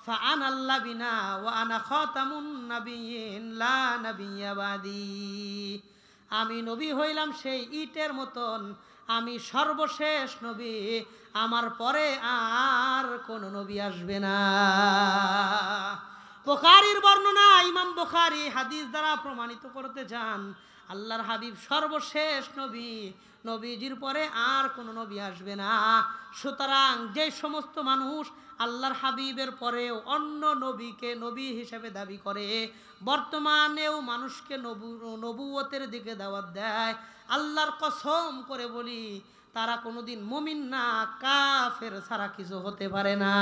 ফাআনা আল্লাবিনা ওয়া আনা খাতামুন নাবিয়িন লা নাবিয়্যা বাদি, আমি নবী হইলাম সেই ইটের মতন, আমি সর্বশেষ নবী, আমার পরে আর কোন নবী আসবে না। বুখারীর বর্ণনা, ইমাম বুখারী হাদিস দ্বারা প্রমাণিত করতে চান আল্লাহর হাবিব সর্বশেষ নবী, নবীজির পরে আর কোন নবী আসবে না। সুতরাং যে সমস্ত মানুষ আল্লাহর হাবিবের পরেও অন্য নবীকে নবী হিসেবে দাবি করে, বর্তমানেও মানুষকে নবুয়তের দিকে দাওয়াত দেয়, আল্লাহর কসম করে বলি তারা কোনোদিন মুমিন না, কাফের ছাড়া কিছু হতে পারে না।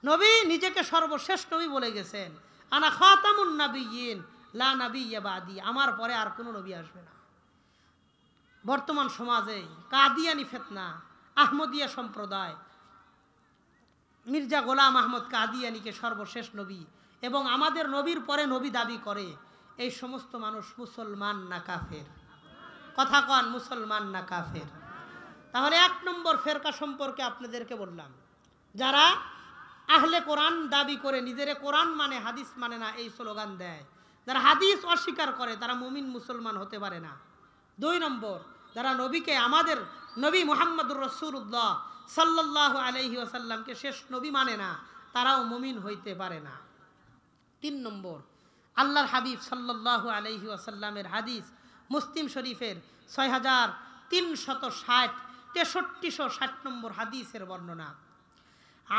নবী নিজেকে সর্বশেষ নবী বলে গেছেন, আনা খাতামুন নাবিয়্যিন লা নাবিয়্যা বাদি, আমার পরে আর কোনো নবী আসবে না। বর্তমান সমাজে কাদিয়ানি ফিতনা, আহমদিয়া সম্প্রদায় মির্জা গোলাম আহমদ কাদিয়ানিকে সর্বশেষ নবী এবং আমাদের নবীর পরে নবী দাবি করে, এই সমস্ত মানুষ মুসলমান না কাফের? কথা কন, মুসলমান না কাফের? তাহলে 1 নম্বর ফেরকা সম্পর্কে আপনাদেরকে বললাম, যারা আহলে কোরআন দাবি করে নিজেরে কোরআন মানে হাদিস মানে না এই স্লোগান দেয়, যারা হাদিস অস্বীকার করে তারা মুমিন মুসলমান হতে পারে না। 2 নম্বর, যারা নবীকে, আমাদের নবী মুহাম্মদুর রাসূলুল্লাহ সাল্লাল্লাহু আলাইহি ওয়াসাল্লামকে শেষ নবী মানে না, তারাও মুমিন হইতে পারে না। 3 নম্বর, আল্লাহর হাবিব সাল্লাল্লাহু আলাইহি ওয়াসাল্লামের হাদিস মুসলিম শরীফের 6360 6360 নম্বর হাদিসের বর্ণনা,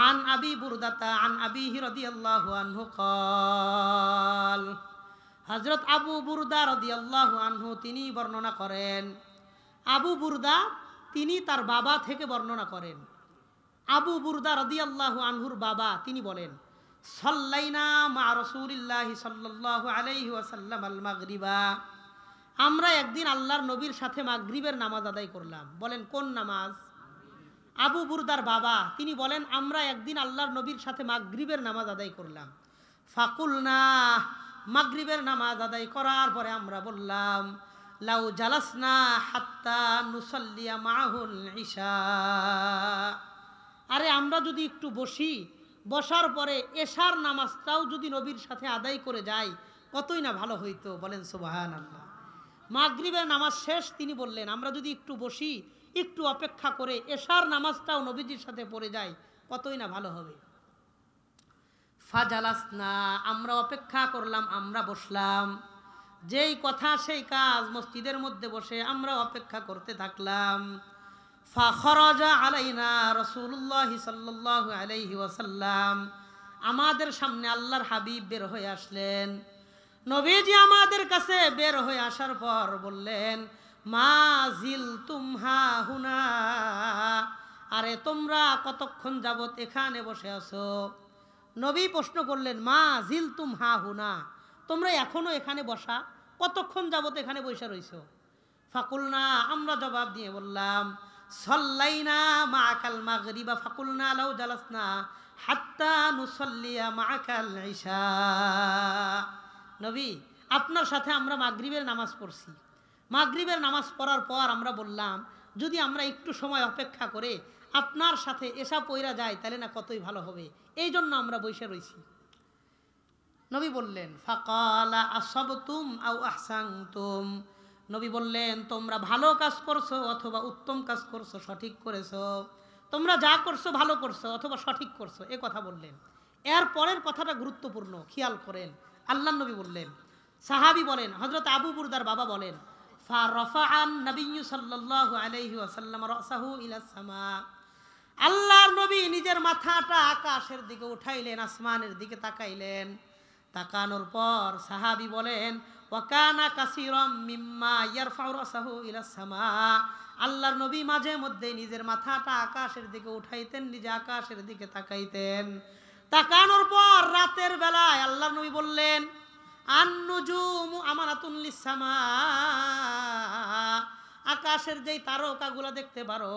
আন আবি বুরদাতা আন আবিহি রাদিয়াল্লাহু আনহু قال, হযরত আবু বুরদা রাদিয়াল্লাহু আনহু তিনি বর্ণনা করেন, আবু বুরদা তিনি তার বাবা থেকে বর্ণনা করেন। আবু বুরদা রাদিয়াল্লাহু আনহুর বাবা তিনি বলেন, সাল্লাইনা মা রাসূলিল্লাহি সাল্লাল্লাহু আলাইহি ওয়াসাল্লাম আল মাগরিবা, আমরা একদিন আল্লাহর নবীর সাথে মাগরিবের নামাজ আদায় করলাম। বলেন কোন নামাজ? আবু বুরদার বাবা তিনি বলেন, আমরা একদিন আল্লাহর নবীর সাথে মাগরিবের নামাজ আদায় করলাম। ফাকুলনা, মাগরিবের নামাজ আদায় করার পরে আমরা বললাম, লাউ জালাসনা হাত্তা নুসাল্লিয়া মাহুল ইশা, আরে আমরা যদি একটু বসি, বসার পরে এশার নামাজটাও যদি নবীর সাথে আদায় করে যাই কতই না ভালো হইতো। বলেন সুবহানাল্লাহ। মাগরিবের নামাজ শেষ, তিনি বললেন আমরা যদি একটু বসি, একটু অপেক্ষা করে এশার নামাজটাও নবীজির সাথে পড়ে যায় কতই না ভালো হবে। ফাজালাসনা, আমরা অপেক্ষা করলাম, আমরা বসলাম, যেই কথা সেই কাজ, মসজিদের মধ্যে বসে আমরা অপেক্ষা করতে থাকলাম। ফাখরাজা আলাইনা রাসূলুল্লাহ সাল্লাল্লাহু আলাইহি ওয়াসাল্লাম, আমাদের সামনে আল্লাহর হাবিব বের হয়ে আসলেন। নবীজি আমাদের কাছে বের হয়ে আসার পর বললেন, মা জিলতুম হাহুনা, আরে তোমরা কতক্ষণ যাবত এখানে বসে আছো? নবী প্রশ্ন করলেন, মা জিলতুম হাহুনা, তোমরা এখনো এখানে বসা, কতক্ষণ যাবত এখানে বসে রইছো? ফাকুলনা, আমরা জবাব দিয়ে বললাম, সাল্লাইনা মাআকাল মাগরিবা ফাকুলনা লাউ জালাসনা হাত্তা নুসাল্লিয়া মাআকাল ইশা, নবী আপনার সাথে আমরা মাগরিবের নামাজ পড়ছি, মাগরিবের নামাজ পড়ার পর আমরা বললাম যদি আমরা একটু সময় অপেক্ষা করে আপনার সাথে এশা পইরা যায় তাহলে না কতই ভালো হবে, এই জন্য আমরা বসে রইছি। নবী বললেন, ফাকালা আসাবতুম আও আহসানতুম, নবী বললেন তোমরা ভালো কাজ করছো অথবা উত্তম কাজ করছো, সঠিক করেছো, তোমরা যা করছো ভালো করছো অথবা সঠিক করছো, এ কথা বললেন। এর পরের কথাটা গুরুত্বপূর্ণ, খেয়াল করেন। আল্লাহর নবী বললেন, সাহাবী বলেন, হযরত আবু বুরদার বাবা বলেন, ফারাফাআন নাবিয়্যু সাল্লাল্লাহু আলাইহি ওয়াসাল্লাম রাসাহু ইলাস সামা। আল্লাহর নবী নিজের মাথাটা আকাশের দিকে উঠাইলেন, আসমানের দিকে তাকাইলেন। তাকানোর পর সাহাবী বলেন, ওয়াকানা কাসীরাম মিম্মা ইয়ারফাউ রাসাহু ইলাস সামা। আল্লাহর নবী মাঝে মধ্যে নিজের মাথাটা আকাশের দিকে উঠাইতেন, নিজে আকাশের দিকে তাকাইতেন। তাকানোর পর রাতের বেলায় আল্লাহর নবী বললেন, আন-নুজুমু আমানাতুন লিস-সামা। আকাশের যেই তারকাগুলো দেখতে পারো,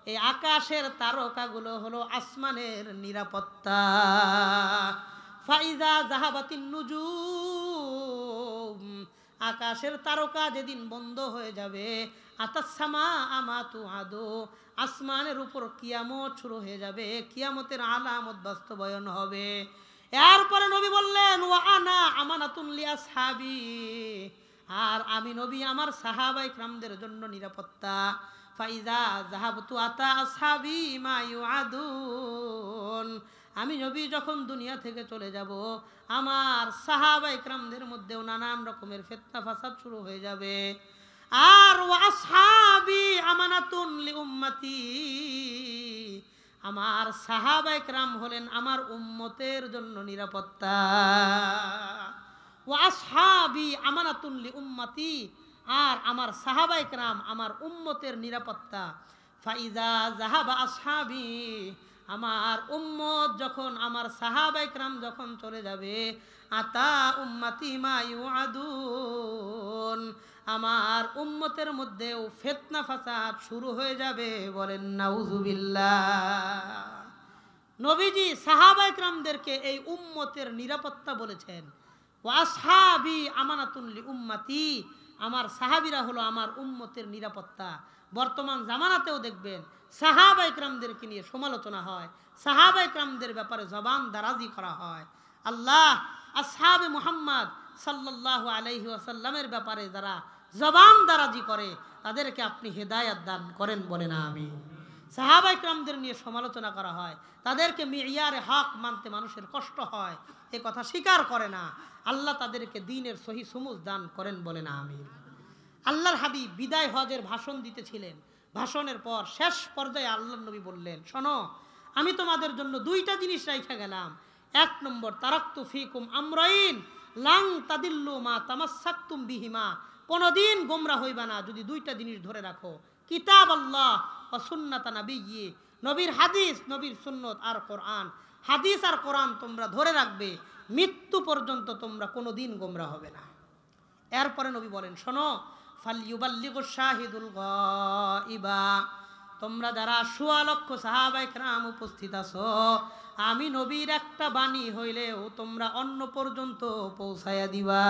এই আকাশের তারকাগুলো হলো আসমানের নিরাপত্তা। ফাইজা যাহাবাতিন নুজুম, আকাশের তারকা যেদিন বন্ধ হয়ে যাবে, আতাসসামা আমাতু আদু, আসমানের উপর কিয়ামত শুরু হয়ে যাবে, কিয়ামতের আলামত বাস্তবায়ন হবে। এরপরে নবী বললেন, ওয়া আনা আমানাতুন লি আসহাবি, আর আমি নবী আমার সাহাবায়ে কিরামদের জন্য নিরাপত্তা। ফাইজা যাহাবতু আতা আসহাবি মা ইউআদুন, আমি নবী যখন দুনিয়া থেকে চলে যাব, আমার সাহাবায়ে কিরামদের মধ্যেও নানান রকমের ফিতনা ফাসাদ শুরু হয়ে যাবে। আর ওয়া আসহাবি আমানাতুন লি উম্মতি, আমার সাহাবায়ে কিরাম হলেন আমার উম্মতের জন্য নিরাপত্তা। ওয়া আসহাবি আমানাতুন লি উম্মতি, আর আমার সাহাবায়ে কিরাম আমার উম্মতের নিরাপত্তা। ফাইজা যাহাবা আসহাবি, আমার উম্মত যখন, আমার সাহাবায়ে কিরাম যখন চলে যাবে, আতা উম্মতি মা ইউআদুন, আমার উম্মতের মধ্যেও ফিতনা ফাসাদ শুরু হয়ে যাবে। বলেন নাউজুবিল্লাহ। নবীজি সাহাবায়ে কিরামদেরকে এই উম্মতের নিরাপত্তা বলেছেন। ওয়া আসহাবি আমানাতুন লি উম্মতি, আমার সাহাবীরা হলো আমার উম্মতের নিরাপত্তা। বর্তমান জামানাতেও দেখবেন সাহাবায়ে কিরামদেরকে নিয়ে সমালোচনা হয়, সাহাবায়ে কিরামদের ব্যাপারে জবান দারাজি করা হয়। আল্লাহ আসহাবে মুহাম্মদ সাল্লাল্লাহু আলাইহি ওয়াসাল্লামের ব্যাপারে যারা জবান দারাজি করে, তাদেরকে আপনি হেদায়েত দান করেন, বলেন আমিন। সাহাবায়ে কিরামদের নিয়ে সমালোচনা করা হয়, তাদেরকে মিয়ারে হক মানতে মানুষের কষ্ট হয়, এ কথা স্বীকার করে না। আল্লাহ তাদেরকে দ্বীনের সহি সমুজ দান করেন, বলেন আমিন। আল্লাহর হাবিব বিদায় হজের ভাষণ দিতেছিলেন। ভাষণের পর শেষ পর্যায়ে আল্লাহর নবী বললেন, শোনো, আমি তোমাদের জন্য দুইটা জিনিস রাইখা গেলাম। এক নম্বর, তারাক্তু ফিকুম আমরাইন লাং তাদিল্লু মা তামাসসাকতুম বিহিমা, কোনদিন গোমরাহ হইবা না যদি দুইটা জিনিস ধরে রাখো, কিতাব আল্লাহ ওয়া সুন্নাত নবিয়্যি, নবীর হাদিস, নবীর সুন্নত আর কোরআন। হাদিস আর কোরআন তোমরা ধরে রাখবে, মৃত্যু পর্যন্ত তোমরা কোনোদিন গোমরাহ হবে না। এরপরে নবী বলেন, শোনো, ফালইউবাল্লিগুশ শাহিদুল গায়বা, তোমরা যারা ১৬ লক্ষ সাহাবায়ে কেরাম উপস্থিত আছো, আমি নবীর একটা বাণী হইলেও তোমরা অন্য পর্যন্ত পৌঁছায়া দিবা।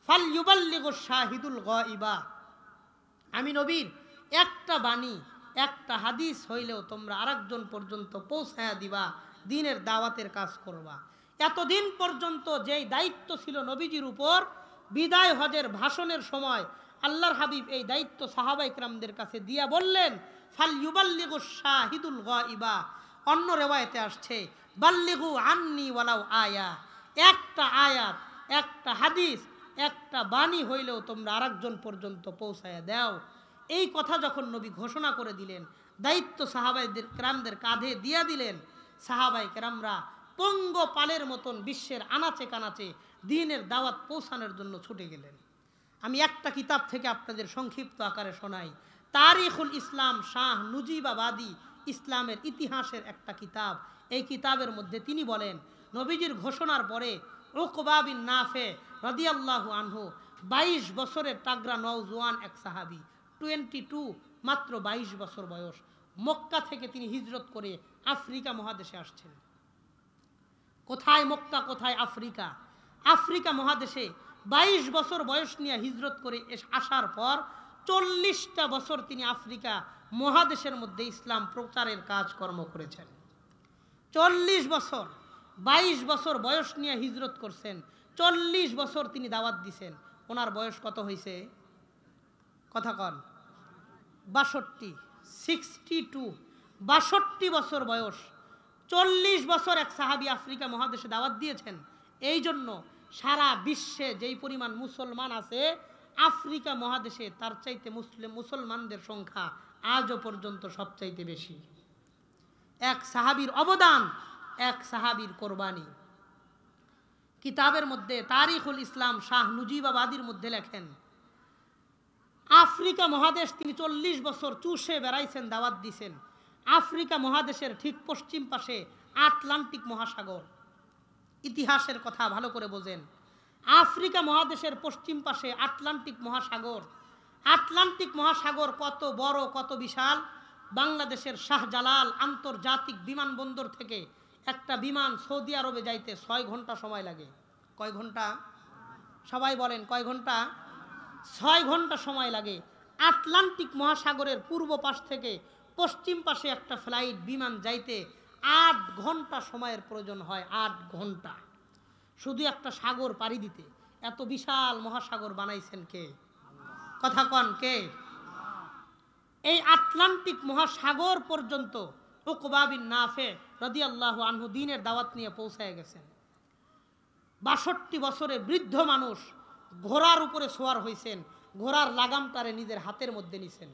ফালইউবাল্লিগুশ শাহিদুল গায়বা, আমি নবীর একটা বাণী, একটা হাদিস হইলেও তোমরা আরেকজন পর্যন্ত পৌঁছায়া দিবা, দ্বীনের দাওয়াতের কাজ করবা। এতদিন পর্যন্ত যেই দায়িত্ব ছিল নবীজির উপর, বিদায় হজের ভাষণের সময় আল্লাহর হাবিব এই দায়িত্ব সাহাবায়ে কিরামদের কাছে দিয়া বললেন, ফালইউবাল্লিগুশ শাহিদুল গায়বা। অন্য রিওয়ায়াতে আসছে, বাল্লিগু আন্নি ওয়ালাউ আয়া, একটা আয়াত, একটা হাদিস, একটা বাণী হইলেও তোমরা আরেকজন পর্যন্ত পৌঁছায়া দাও। এই কথা যখন নবী ঘোষণা করে দিলেন, দায়িত্ব সাহাবায়ে কিরামদের কাঁধে দিয়া দিলেন, সাহাবায়ে কিরামরা পঙ্গপালের মতন বিশ্বের আনাচে কানাচে দ্বীনের দাওয়াত পৌঁছানোর জন্য ছুটে গেলেন। আমি একটা কিতাব থেকে আপনাদের সংক্ষিপ্ত আকারে শোনাই। তারিখুল ইসলাম, শাহ নুজিবাবাদী ইসলামের ইতিহাসের একটা কিতাব। এই কিতাবের মধ্যে তিনি বলেন, নবীজির ঘোষণার পরে উকবা বিন নাফে রাদিয়াল্লাহু আনহু 22 বছরের তাগড়া নওজোয়ান এক সাহাবী, 22, মাত্র 22 বছর বয়স, মক্কা থেকে তিনি হিজরত করে আফ্রিকা মহাদেশে আসছেন। কোথায় মক্কা, কোথায় আফ্রিকা? আফ্রিকা মহাদেশে 22 বছর বয়স নিয়ে হিজরত করে আসার পর 40টা বছর তিনি আফ্রিকা মহাদেশের মধ্যে ইসলাম প্রচারের কাজকর্ম করেছেন। 40 বছর, 22 বছর বয়স নিয়ে হিজরত করছেন, 40 বছর তিনি দাওয়াত দিছেন। ওনার বয়স কত হয়েছে? কথা কন। 62, 62 বছর বয়স, 40 বছর এক সাহাবী আফ্রিকা মহাদেশে দাওয়াত দিয়েছেন। এই জন্য সারা বিশ্বে যেই পরিমাণ মুসলমান আছে, আফ্রিকা মহাদেশে তার চাইতে মুসলমানদের সংখ্যা আজও পর্যন্ত সবচাইতে বেশি। এক সাহাবীর অবদান, এক সাহাবীর কোরবানি। কিতাবের মধ্যে তারিখুল ইসলাম শাহ নুজিবাবাদীর মধ্যে লেখেন, আফ্রিকা মহাদেশ তিনি 40 বছর চুষে বেড়াইছেন, দাওয়াত দিছেন। আফ্রিকা মহাদেশের ঠিক পশ্চিম পাশে আটলান্টিক মহাসাগর। ইতিহাসের কথা ভালো করে বোঝেন। আফ্রিকা মহাদেশের পশ্চিম পাশে আটলান্টিক মহাসাগর। আটলান্টিক মহাসাগর কত বড়, কত বিশাল! বাংলাদেশের শাহজালাল আন্তর্জাতিক বিমানবন্দর থেকে একটা বিমান সৌদি আরবে যাইতে 6 ঘন্টা সময় লাগে। কয় ঘন্টা? সবাই বলেন কয় ঘন্টা? 6 ঘন্টা সময় লাগে। আটলান্টিক মহাসাগরের পূর্ব পাশ থেকে পশ্চিম পাশে একটা ফ্লাইট বিমান যাইতে 8 ঘন্টা সময়ের প্রয়োজন হয়। 8 ঘন্টা শুধু একটা সাগর পাড়ি দিতে। এত বিশাল মহাসাগর বানাইছেন কে? কথা কন কে? এই আটলান্টিক মহাসাগর পর্যন্ত উকবা বিন নাফে রাদিয়াল্লাহু আনহু দ্বীনের দাওয়াত নিয়ে পৌঁছায় গেছেন। 62 বছরের বৃদ্ধ মানুষ ঘোড়ার উপরে সওয়ার হয়েছেন। ঘোড়ার লাগামটারে নিজের হাতের মধ্যে নিছেন।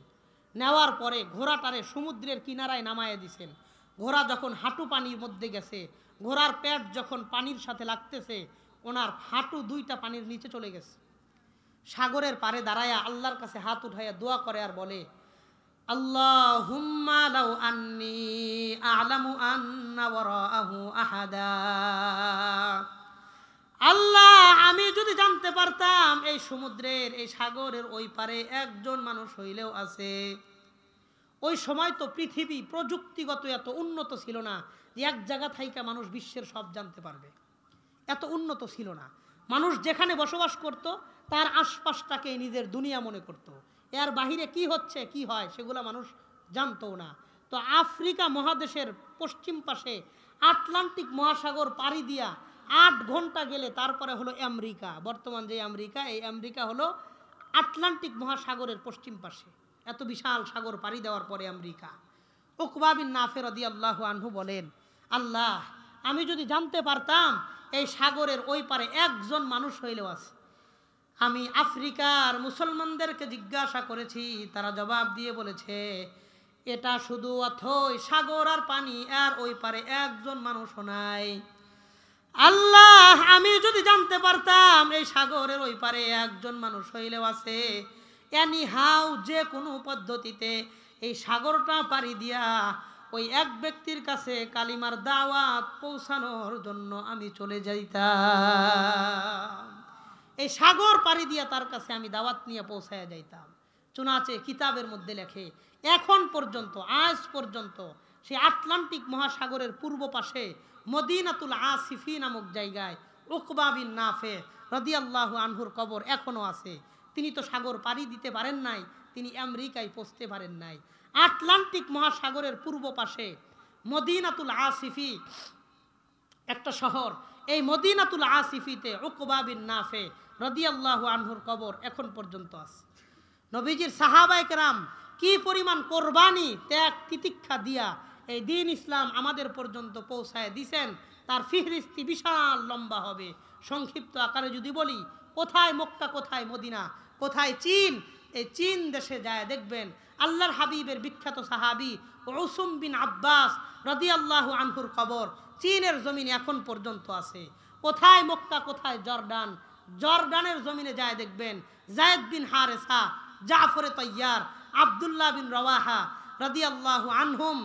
নেওয়ার পরে ঘোড়াটারে সমুদ্রের কিনারায় নামায় দিছেন। ঘোড়া যখন হাঁটু পানির মধ্যে গেছে, ঘোড়ার পেট যখন পানির সাথে লাগতেছে, ওনার হাঁটু 2টা পানির নিচে চলে গেছে। সাগরের পারে দাঁড়ায়া আল্লাহর কাছে হাত উঠাইয়া দোয়া করে আর বলে, আল্লাহুম্মা লাউ আন্নী আ'লামু আন্না ওয়ারাআহু আহাদা। আল্লাহ, আমি যদি জানতে পারতাম এই সমুদ্রের, এই সাগরের ওই পারে একজন মানুষ হইলেও আছে। ওই সময় তো পৃথিবী প্রযুক্তিগত এত উন্নত ছিল না যে এক জায়গা থাইকা মানুষ বিশ্বের সব জানতে পারবে। এত উন্নত ছিল না। মানুষ যেখানে বসবাস করত তার আশপাশটাকে নিজের দুনিয়া মনে করত। এর বাহিরে কি হচ্ছে কি হয় সেগুলো মানুষ জানতো না। তো আফ্রিকা মহাদেশের পশ্চিম পাশে আটলান্টিক মহাসাগর পাড়ি দিয়া 8 ঘন্টা গেলে তারপরে হলো আমেরিকা। বর্তমান যে আমেরিকা, এই আমেরিকা হলো আটলান্টিক মহাসাগরের পশ্চিম পাশে। এত বিশাল সাগর পাড়ি দেওয়ার পরে আমেরিকা। উকবা বিন নাফে রাদিয়াল্লাহু আনহু বলেন, আল্লাহ, আমি যদি জানতে পারতাম এই সাগরের ওই পারে একজন মানুষ হইলেও আছে। আমি আফ্রিকার মুসলমানদেরকে জিজ্ঞাসা করেছি, তারা জবাব দিয়ে বলেছে, এটা শুধু অথই সাগর আর পানি, আর ওই পারে একজন মানুষও নাই। আল্লাহ, আমি যদি জানতে পারতাম এই সাগরের ওই পারে একজন মানুষ হইলেও আছে, এনি হাউ যে কোনো পদ্ধতিতে এই সাগরটা পাড়ি দিয়া ওই এক ব্যক্তির কাছে কালিমার দাওয়াত পৌঁছানোর জন্য আমি চলে যাইতাম। এই সাগর পাড়ি দিয়া তার কাছে আমি দাওয়াত নিয়ে পৌঁছায়া যাইতাম। চুনাচে কিতাবের মধ্যে লেখে, এখন পর্যন্ত, আজ পর্যন্ত সেই আটলান্টিক মহাসাগরের পূর্ব পাশে মদিনাতুল আসিফি নামক জায়গায় উকবা বিন নাফে রাদিয়াল্লাহু আনহুর কবর এখনো আছে। তিনি তো সাগর পাড়ি দিতে পারেন নাই, তিনি আমেরিকায় পৌঁছতে পারেন নাই। আটলান্টিক মহাসাগরের পূর্ব পাশে মদিনাতুল আসিফি একটা শহর, এই মদিনাতুল আসিফিতে উকবা বিন নাফে রাদিয়াল্লাহু আনহুর কবর এখন পর্যন্ত আছে। নবীজির সাহাবায়ে কেরাম কি পরিমাণ কোরবানি, ত্যাগ, তিতিক্ষা দিয়া এই দ্বীন ইসলাম আমাদের পর্যন্ত পৌঁছায় দিয়েছেন, তার ফিহরিস্তি বিশাল লম্বা হবে। সংক্ষিপ্ত আকারে যদি বলি, কোথায় মক্কা, কোথায় মদিনা, কোথায় চীন, এই চীন দেশে যায় দেখবেন আল্লাহর হাবিবের বিখ্যাত সাহাবী উসুম বিন আব্বাস রাদিয়াল্লাহু আনহুর কবর চীনের জমিনে এখন পর্যন্ত আছে। কোথায় মক্কা, কোথায় জর্ডান, জর্ডানের জমিনে যায় দেখবেন যায়েদ বিন হারেসা, জাফরে তাইয়ার, আব্দুল্লাহ বিন রওয়াহা রাদিয়াল্লাহু আনহুম,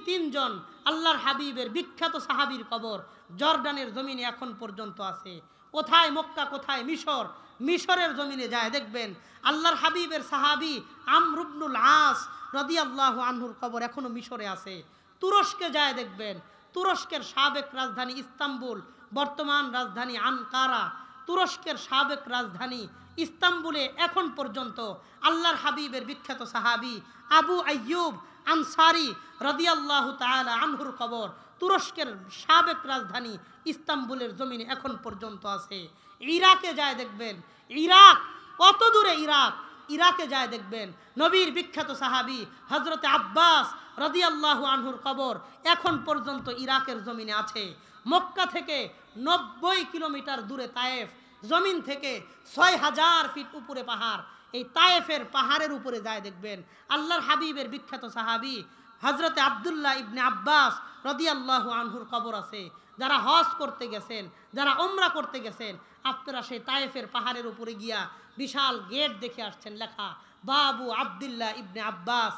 তিনজন আল্লাহর হাবিবের বিখ্যাত সাহাবীর কবর জর্ডানের জমিনে এখন পর্যন্ত আছে। কোথায় মক্কা, কোথায় মিশর, মিশরের জমিনে যায় দেখবেন আল্লাহর হাবিবের সাহাবী আমর ইবনুল আস রাদিয়াল্লাহু আনহুর কবর এখনো মিশরে আছে। তুরস্কে যায় দেখবেন তুরস্কের সাবেক রাজধানী ইস্তাম্বুল, বর্তমান রাজধানী আনকারা, তুরস্কের সাবেক রাজধানী ইস্তাম্বুলে এখন পর্যন্ত আল্লাহর হাবিবের বিখ্যাত সাহাবী আবু আইয়ুব আনসারি রাদিয়াল্লাহু তাআলা আনহুর কবর তুরস্কের সাবেক রাজধানী ইস্তাম্বুলের জমিনে এখন পর্যন্ত আছে। ইরাকে যায় দেখবেন, ইরাক কত দূরে, ইরাক ইরাকে যায় দেখবেন নবীর বিখ্যাত সাহাবী হযরতে আব্বাস রাদিয়াল্লাহু আনহুর কবর এখন পর্যন্ত ইরাকের জমিনে আছে। মক্কা থেকে 90 কিলোমিটার দূরে তায়েফ, জমিন থেকে 6000 ফিট উপরে পাহাড়। এই তায়েফের পাহাড়ের উপরে যায় দেখবেন আল্লাহর হাবিবের বিখ্যাত সাহাবী হযরতে আব্দুল্লাহ ইবনে আব্বাস রাদিয়াল্লাহু আনহুর কবর আছে। যারা হজ করতে গেছেন, যারা উমরা করতে গেছেন, আপনারা সেই তায়েফের পাহাড়ের উপরে গিয়া বিশাল গেট দেখে আসছেন, লেখা বাবু আব্দুল্লাহ ইবনে আব্বাস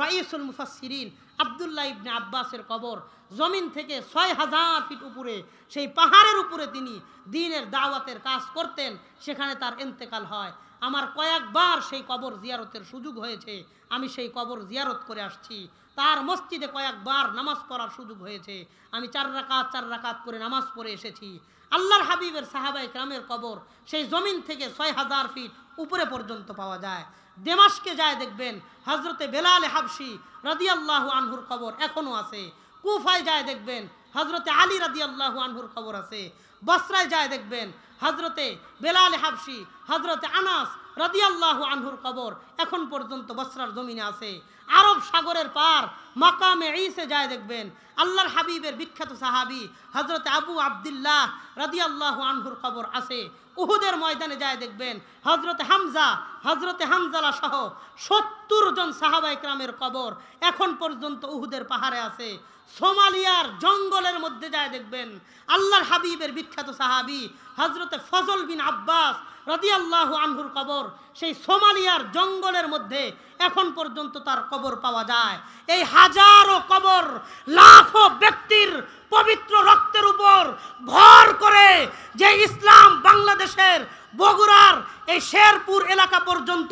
রাইসুল মুফাসসিরিন। আব্দুল্লাহ ইবনে আব্বাসের কবর জমিন থেকে 6000 ফিট উপরে, সেই পাহাড়ের উপরে তিনি দ্বীনের দাওয়াতের কাজ করতেন। সেখানে তার ইন্তেকাল হয়। আমার কয়েকবার সেই কবর জিয়ারতের সুযোগ হয়েছে, আমি সেই কবর জিয়ারত করে আসছি। তার মসজিদে কয়েকবার নামাজ পড়ার সুযোগ হয়েছে, আমি 4 রাকাত করে নামাজ পড়ে এসেছি। আল্লাহর হাবিবের সাহাবায়ে কেরামের কবর সেই জমিন থেকে 6000 ফিট উপরে পর্যন্ত পাওয়া যায়। দেমাশকে যায় দেখবেন হযরতে বেলাল হাবশি রাদিয়াল্লাহু আনহুর কবর এখনো আছে। কুফায় যায় দেখবেন হযরতে আলী রাদিয়াল্লাহু আনহুর কবর আছে। বসরায় যায় দেখবেন হযরতে বেলাল হাবশি, হযরতে আনাস রাদিয়াল্লাহু আনহুর কবর এখন পর্যন্ত বসরার জমিনে আছে। আরব সাগরের পার মাকামে ঈসে যায় দেখবেন আল্লাহর হাবিবের বিখ্যাত সাহাবী হযরতে আবু আব্দুল্লাহ রাদিয়াল্লাহু আনহুর কবর আছে। উহুদের ময়দানে যায় দেখবেন হযরতে হামজালা সহ 70 জন সাহাবায়ে কেরামের কবর এখন পর্যন্ত উহুদের পাহাড়ে আছে। সোমালিয়ার জঙ্গলের মধ্যে যায় দেখবেন আল্লাহর হাবিবের বিখ্যাত সাহাবী হযরতে ফজল বিন আব্বাস রাদিয়াল্লাহু আনহুর কবর সেই সোমালিয়ার জঙ্গলের মধ্যে এখন পর্যন্ত তার কবর পাওয়া যায়। এই হাজারো কবর লাখো ব্যক্তির পবিত্র রক্তের উপর ভর করে যে ইসলাম বাংলাদেশের বগুড়ার এই শেরপুর এলাকা পর্যন্ত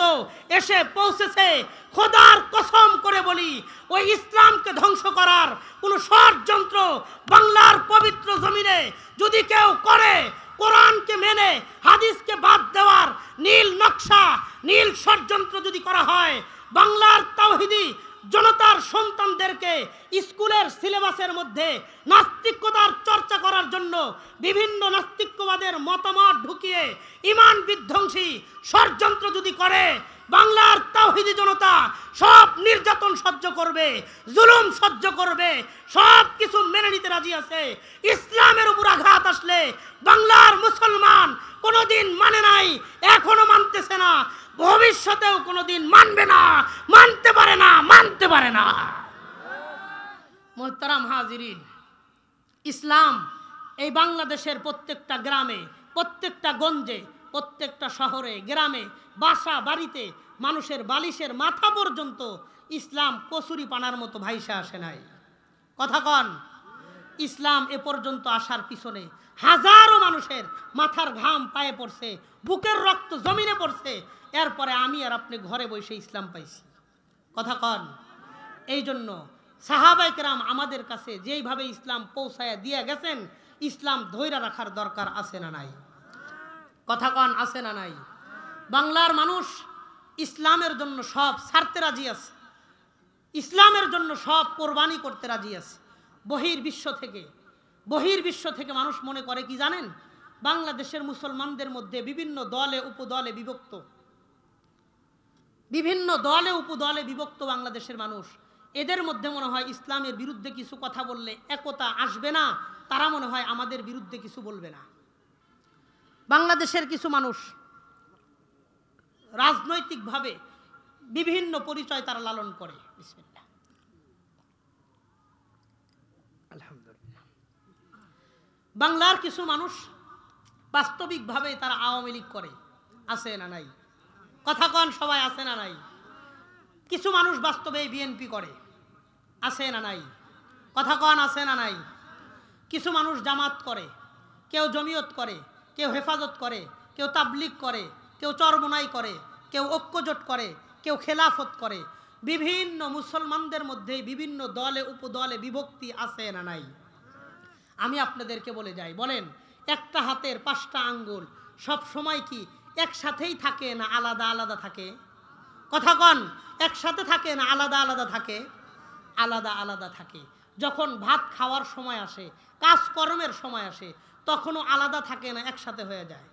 এসে পৌঁছেছে, খোদার কসম করে বলি ওই ইসলামকে ধ্বংস করার কোনো ষড়যন্ত্র বাংলার পবিত্র জমিনে যদি কেউ করে, কোরআনকে মেনে হাদিসকে বাদ দেওয়ার নীল নকশা, নীল ষড়যন্ত্র যদি করা হয়, বাংলার তাওহীদি জনতার সন্তানদেরকে স্কুলের সিলেবাসের মধ্যে নাস্তিকতার চর্চা করার জন্য বিভিন্ন নাস্তিকবাদের মতামত ঢুকিয়ে ঈমান বিধ্বংসী ষড়যন্ত্র যদি করে, বাংলার তাওহীদি জনতা সব নির্যাতন সহ্য করবে, জুলুম সহ্য করবে, সব কিছু মেনে নিতে রাজি আছে। ইসলামের উপর আঘাত আসলে বাংলার মুসলমান কোনোদিন মানে নাই, এখনো মানতেছে না, ভবিষ্যতেও কোনোদিন মানবে না, মানতে পারে না। মুহতারাম হাজিরিন, ইসলাম এই বাংলাদেশের প্রত্যেকটা গ্রামে, প্রত্যেকটা গঞ্জে, প্রত্যেকটা শহরে, গ্রামে, বাসা বাড়িতে, মানুষের বালিশের মাথা পর্যন্ত ইসলাম কচুরি পানার মতো ভাইসা আসে নাই। কথা কন, ইসলাম এ পর্যন্ত আসার পিছনে হাজারো মানুষের মাথার ঘাম পায়ে পড়ছে, বুকের রক্ত জমিনে পড়ছে, এরপরে আমি আর আপনি ঘরে বসে ইসলাম পাইছি। কথা কন, এই জন্য সাহাবায়ে কেরাম আমাদের কাছে যেইভাবে ইসলাম পৌঁছায়া দিয়ে গেছেন, ইসলাম ধৈর্য রাখার দরকার আছে না নাই? কথা কন, আছে না নাই? বাংলার মানুষ ইসলামের জন্য সব ছাড়তে রাজি আছে, ইসলামের জন্য সব কোরবানি করতে রাজি আছে। বহির্বিশ্ব থেকে মানুষ মনে করে কি জানেন, বাংলাদেশের মুসলমানদের মধ্যে বিভিন্ন দলে উপদলে বিভক্ত বাংলাদেশের মানুষ, এদের মধ্যে মনে হয় ইসলামের বিরুদ্ধে কিছু কথা বললে একতা আসবে না, তারা মনে হয় আমাদের বিরুদ্ধে কিছু বলবে না। বাংলাদেশের কিছু মানুষ রাজনৈতিকভাবে বিভিন্ন পরিচয় তারা লালন করে। বিসমিল্লাহ, আলহামদুলিল্লাহ। বাংলার কিছু মানুষ বাস্তবিকভাবে তারা আওয়ামী লীগ করে, আছে না নাই? কথা কন, সবাই আছে না নাই? কিছু মানুষ বাস্তবে বিএনপি করে, আছে না নাই? কথা কন, আছে না নাই? কিছু মানুষ জামাত করে, কেউ জমিয়ত করে, কেউ হেফাজত করে, কেউ তাবলিগ করে, কেউ চরমনাই করে, কেউ ঐক্যজোট করে, কেউ খেলাফত করে। বিভিন্ন মুসলমানদের মধ্যে বিভিন্ন দলে উপদলে বিভক্তি আছে না নাই? আমি আপনাদেরকে বলে যাই, বলেন একটা হাতের 5টা আঙ্গুল সব সময় কি একসাথেই থাকে না আলাদা আলাদা থাকে? কথা কন, একসাথে থাকে না আলাদা আলাদা থাকে? আলাদা আলাদা থাকে। যখন ভাত খাওয়ার সময় আসে, কাজকর্মের সময় আসে, তখনও আলাদা থাকে না একসাথে হয়ে যায়?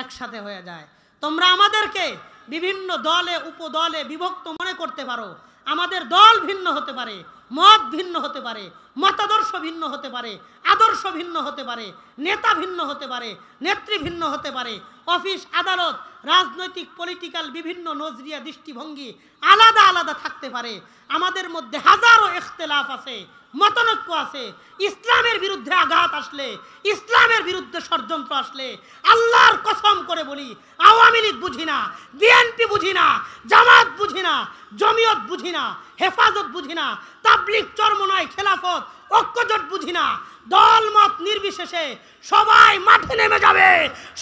একসাথে হয়ে যায়। তোমরা আমাদেরকে বিভিন্ন দলে উপদলে বিভক্ত মনে করতে পারো, আমাদের দল ভিন্ন হতে পারে, মত ভিন্ন হতে পারে, মতাদর্শ ভিন্ন হতে পারে, আদর্শ ভিন্ন হতে পারে, নেতা ভিন্ন হতে পারে, নেত্রী ভিন্ন হতে পারে, অফিস আদালত রাজনৈতিক পলিটিক্যাল বিভিন্ন নজরিয়া দৃষ্টিভঙ্গি আলাদা আলাদা থাকতে পারে, আমাদের মধ্যে হাজারো ইখতিলাফ আছে, মতনৈক্য আছে। ইসলামের বিরুদ্ধে আঘাত আসলে, ইসলামের বিরুদ্ধে ষড়যন্ত্র আসলে আল্লাহর কসম করে বলি, আওয়ামী লীগ বুঝি না, বিএনপি বুঝি না, জামাত বুঝি না, জমিয়ত বুঝি না, হেফাজত বুঝি না, তাবলিগ চরমনাই খেলাফত ঐক্যজোট বুঝি না, দল মত নির্বিশেষে সবাই মাঠে নেমে যাবে,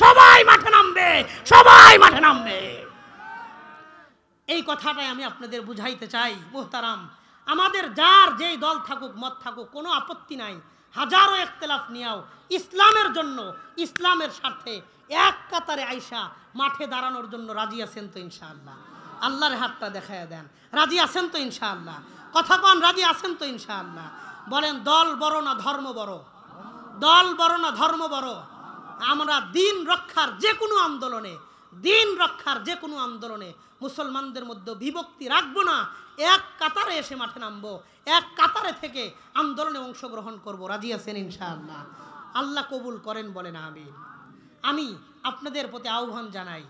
সবাই মাঠে নামবে, সবাই মাঠে নামবে। এই কথাটাই আমি আপনাদের বুঝাইতে চাই। মুহতারাম, আমাদের যার যেই দল থাকুক মত থাকুক কোনো আপত্তি নাই, হাজারো ইখতিলাফ নিয়েও ইসলামের জন্য, ইসলামের স্বার্থে এক কাতারে আইসা মাঠে দাঁড়ানোর জন্য রাজি আছেন তো ইনশাআল্লাহ? আল্লাহর হাতটা দেখায় দেন, রাজি আছেন তো ইনশাআল্লাহ? কথা কন, রাজি আছেন তো ইনশাআল্লাহ? বলেন দল বড় না ধর্ম বড়? দল বড় না ধর্ম বড়? আমরা দিন রক্ষার যে কোনো আন্দোলনে, দিন রক্ষার যে কোনো আন্দোলনে মুসলমানদের মধ্যে বিভক্তি রাখবো না, এক কাতারে এসে মাঠে নামবো, এক কাতারে থেকে আন্দোলনে অংশগ্রহণ করব। রাজি আছেন ইনশাআল্লাহ? আল্লাহ কবুল করেন, বলেন আমিন। আমি আপনাদের প্রতি আহ্বান জানাই,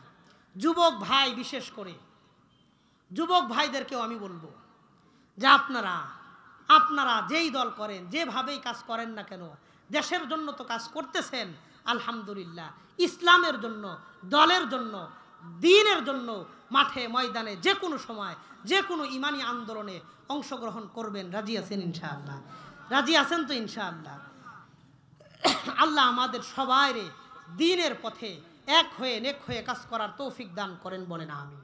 যুবক ভাই, বিশেষ করে যুবক ভাইদেরকেও আমি বলবো যে আপনারা যেই দল করেন, যেভাবেই কাজ করেন না কেন, দেশের জন্য তো কাজ করতেছেন আলহামদুলিল্লাহ, ইসলামের জন্য, দলের জন্য, দ্বীনের জন্য মাঠে ময়দানে যে কোনো সময় যে কোনো ইমানি আন্দোলনে অংশগ্রহণ করবেন। রাজি আছেন ইনশাআল্লাহ? রাজি আছেন তো ইনশাআল্লাহ? আল্লাহ আমাদের সবাইরে দ্বীনের পথে এক হয়ে নেক হয়ে কাজ করার তৌফিক দান করেন, বলেন আমিন।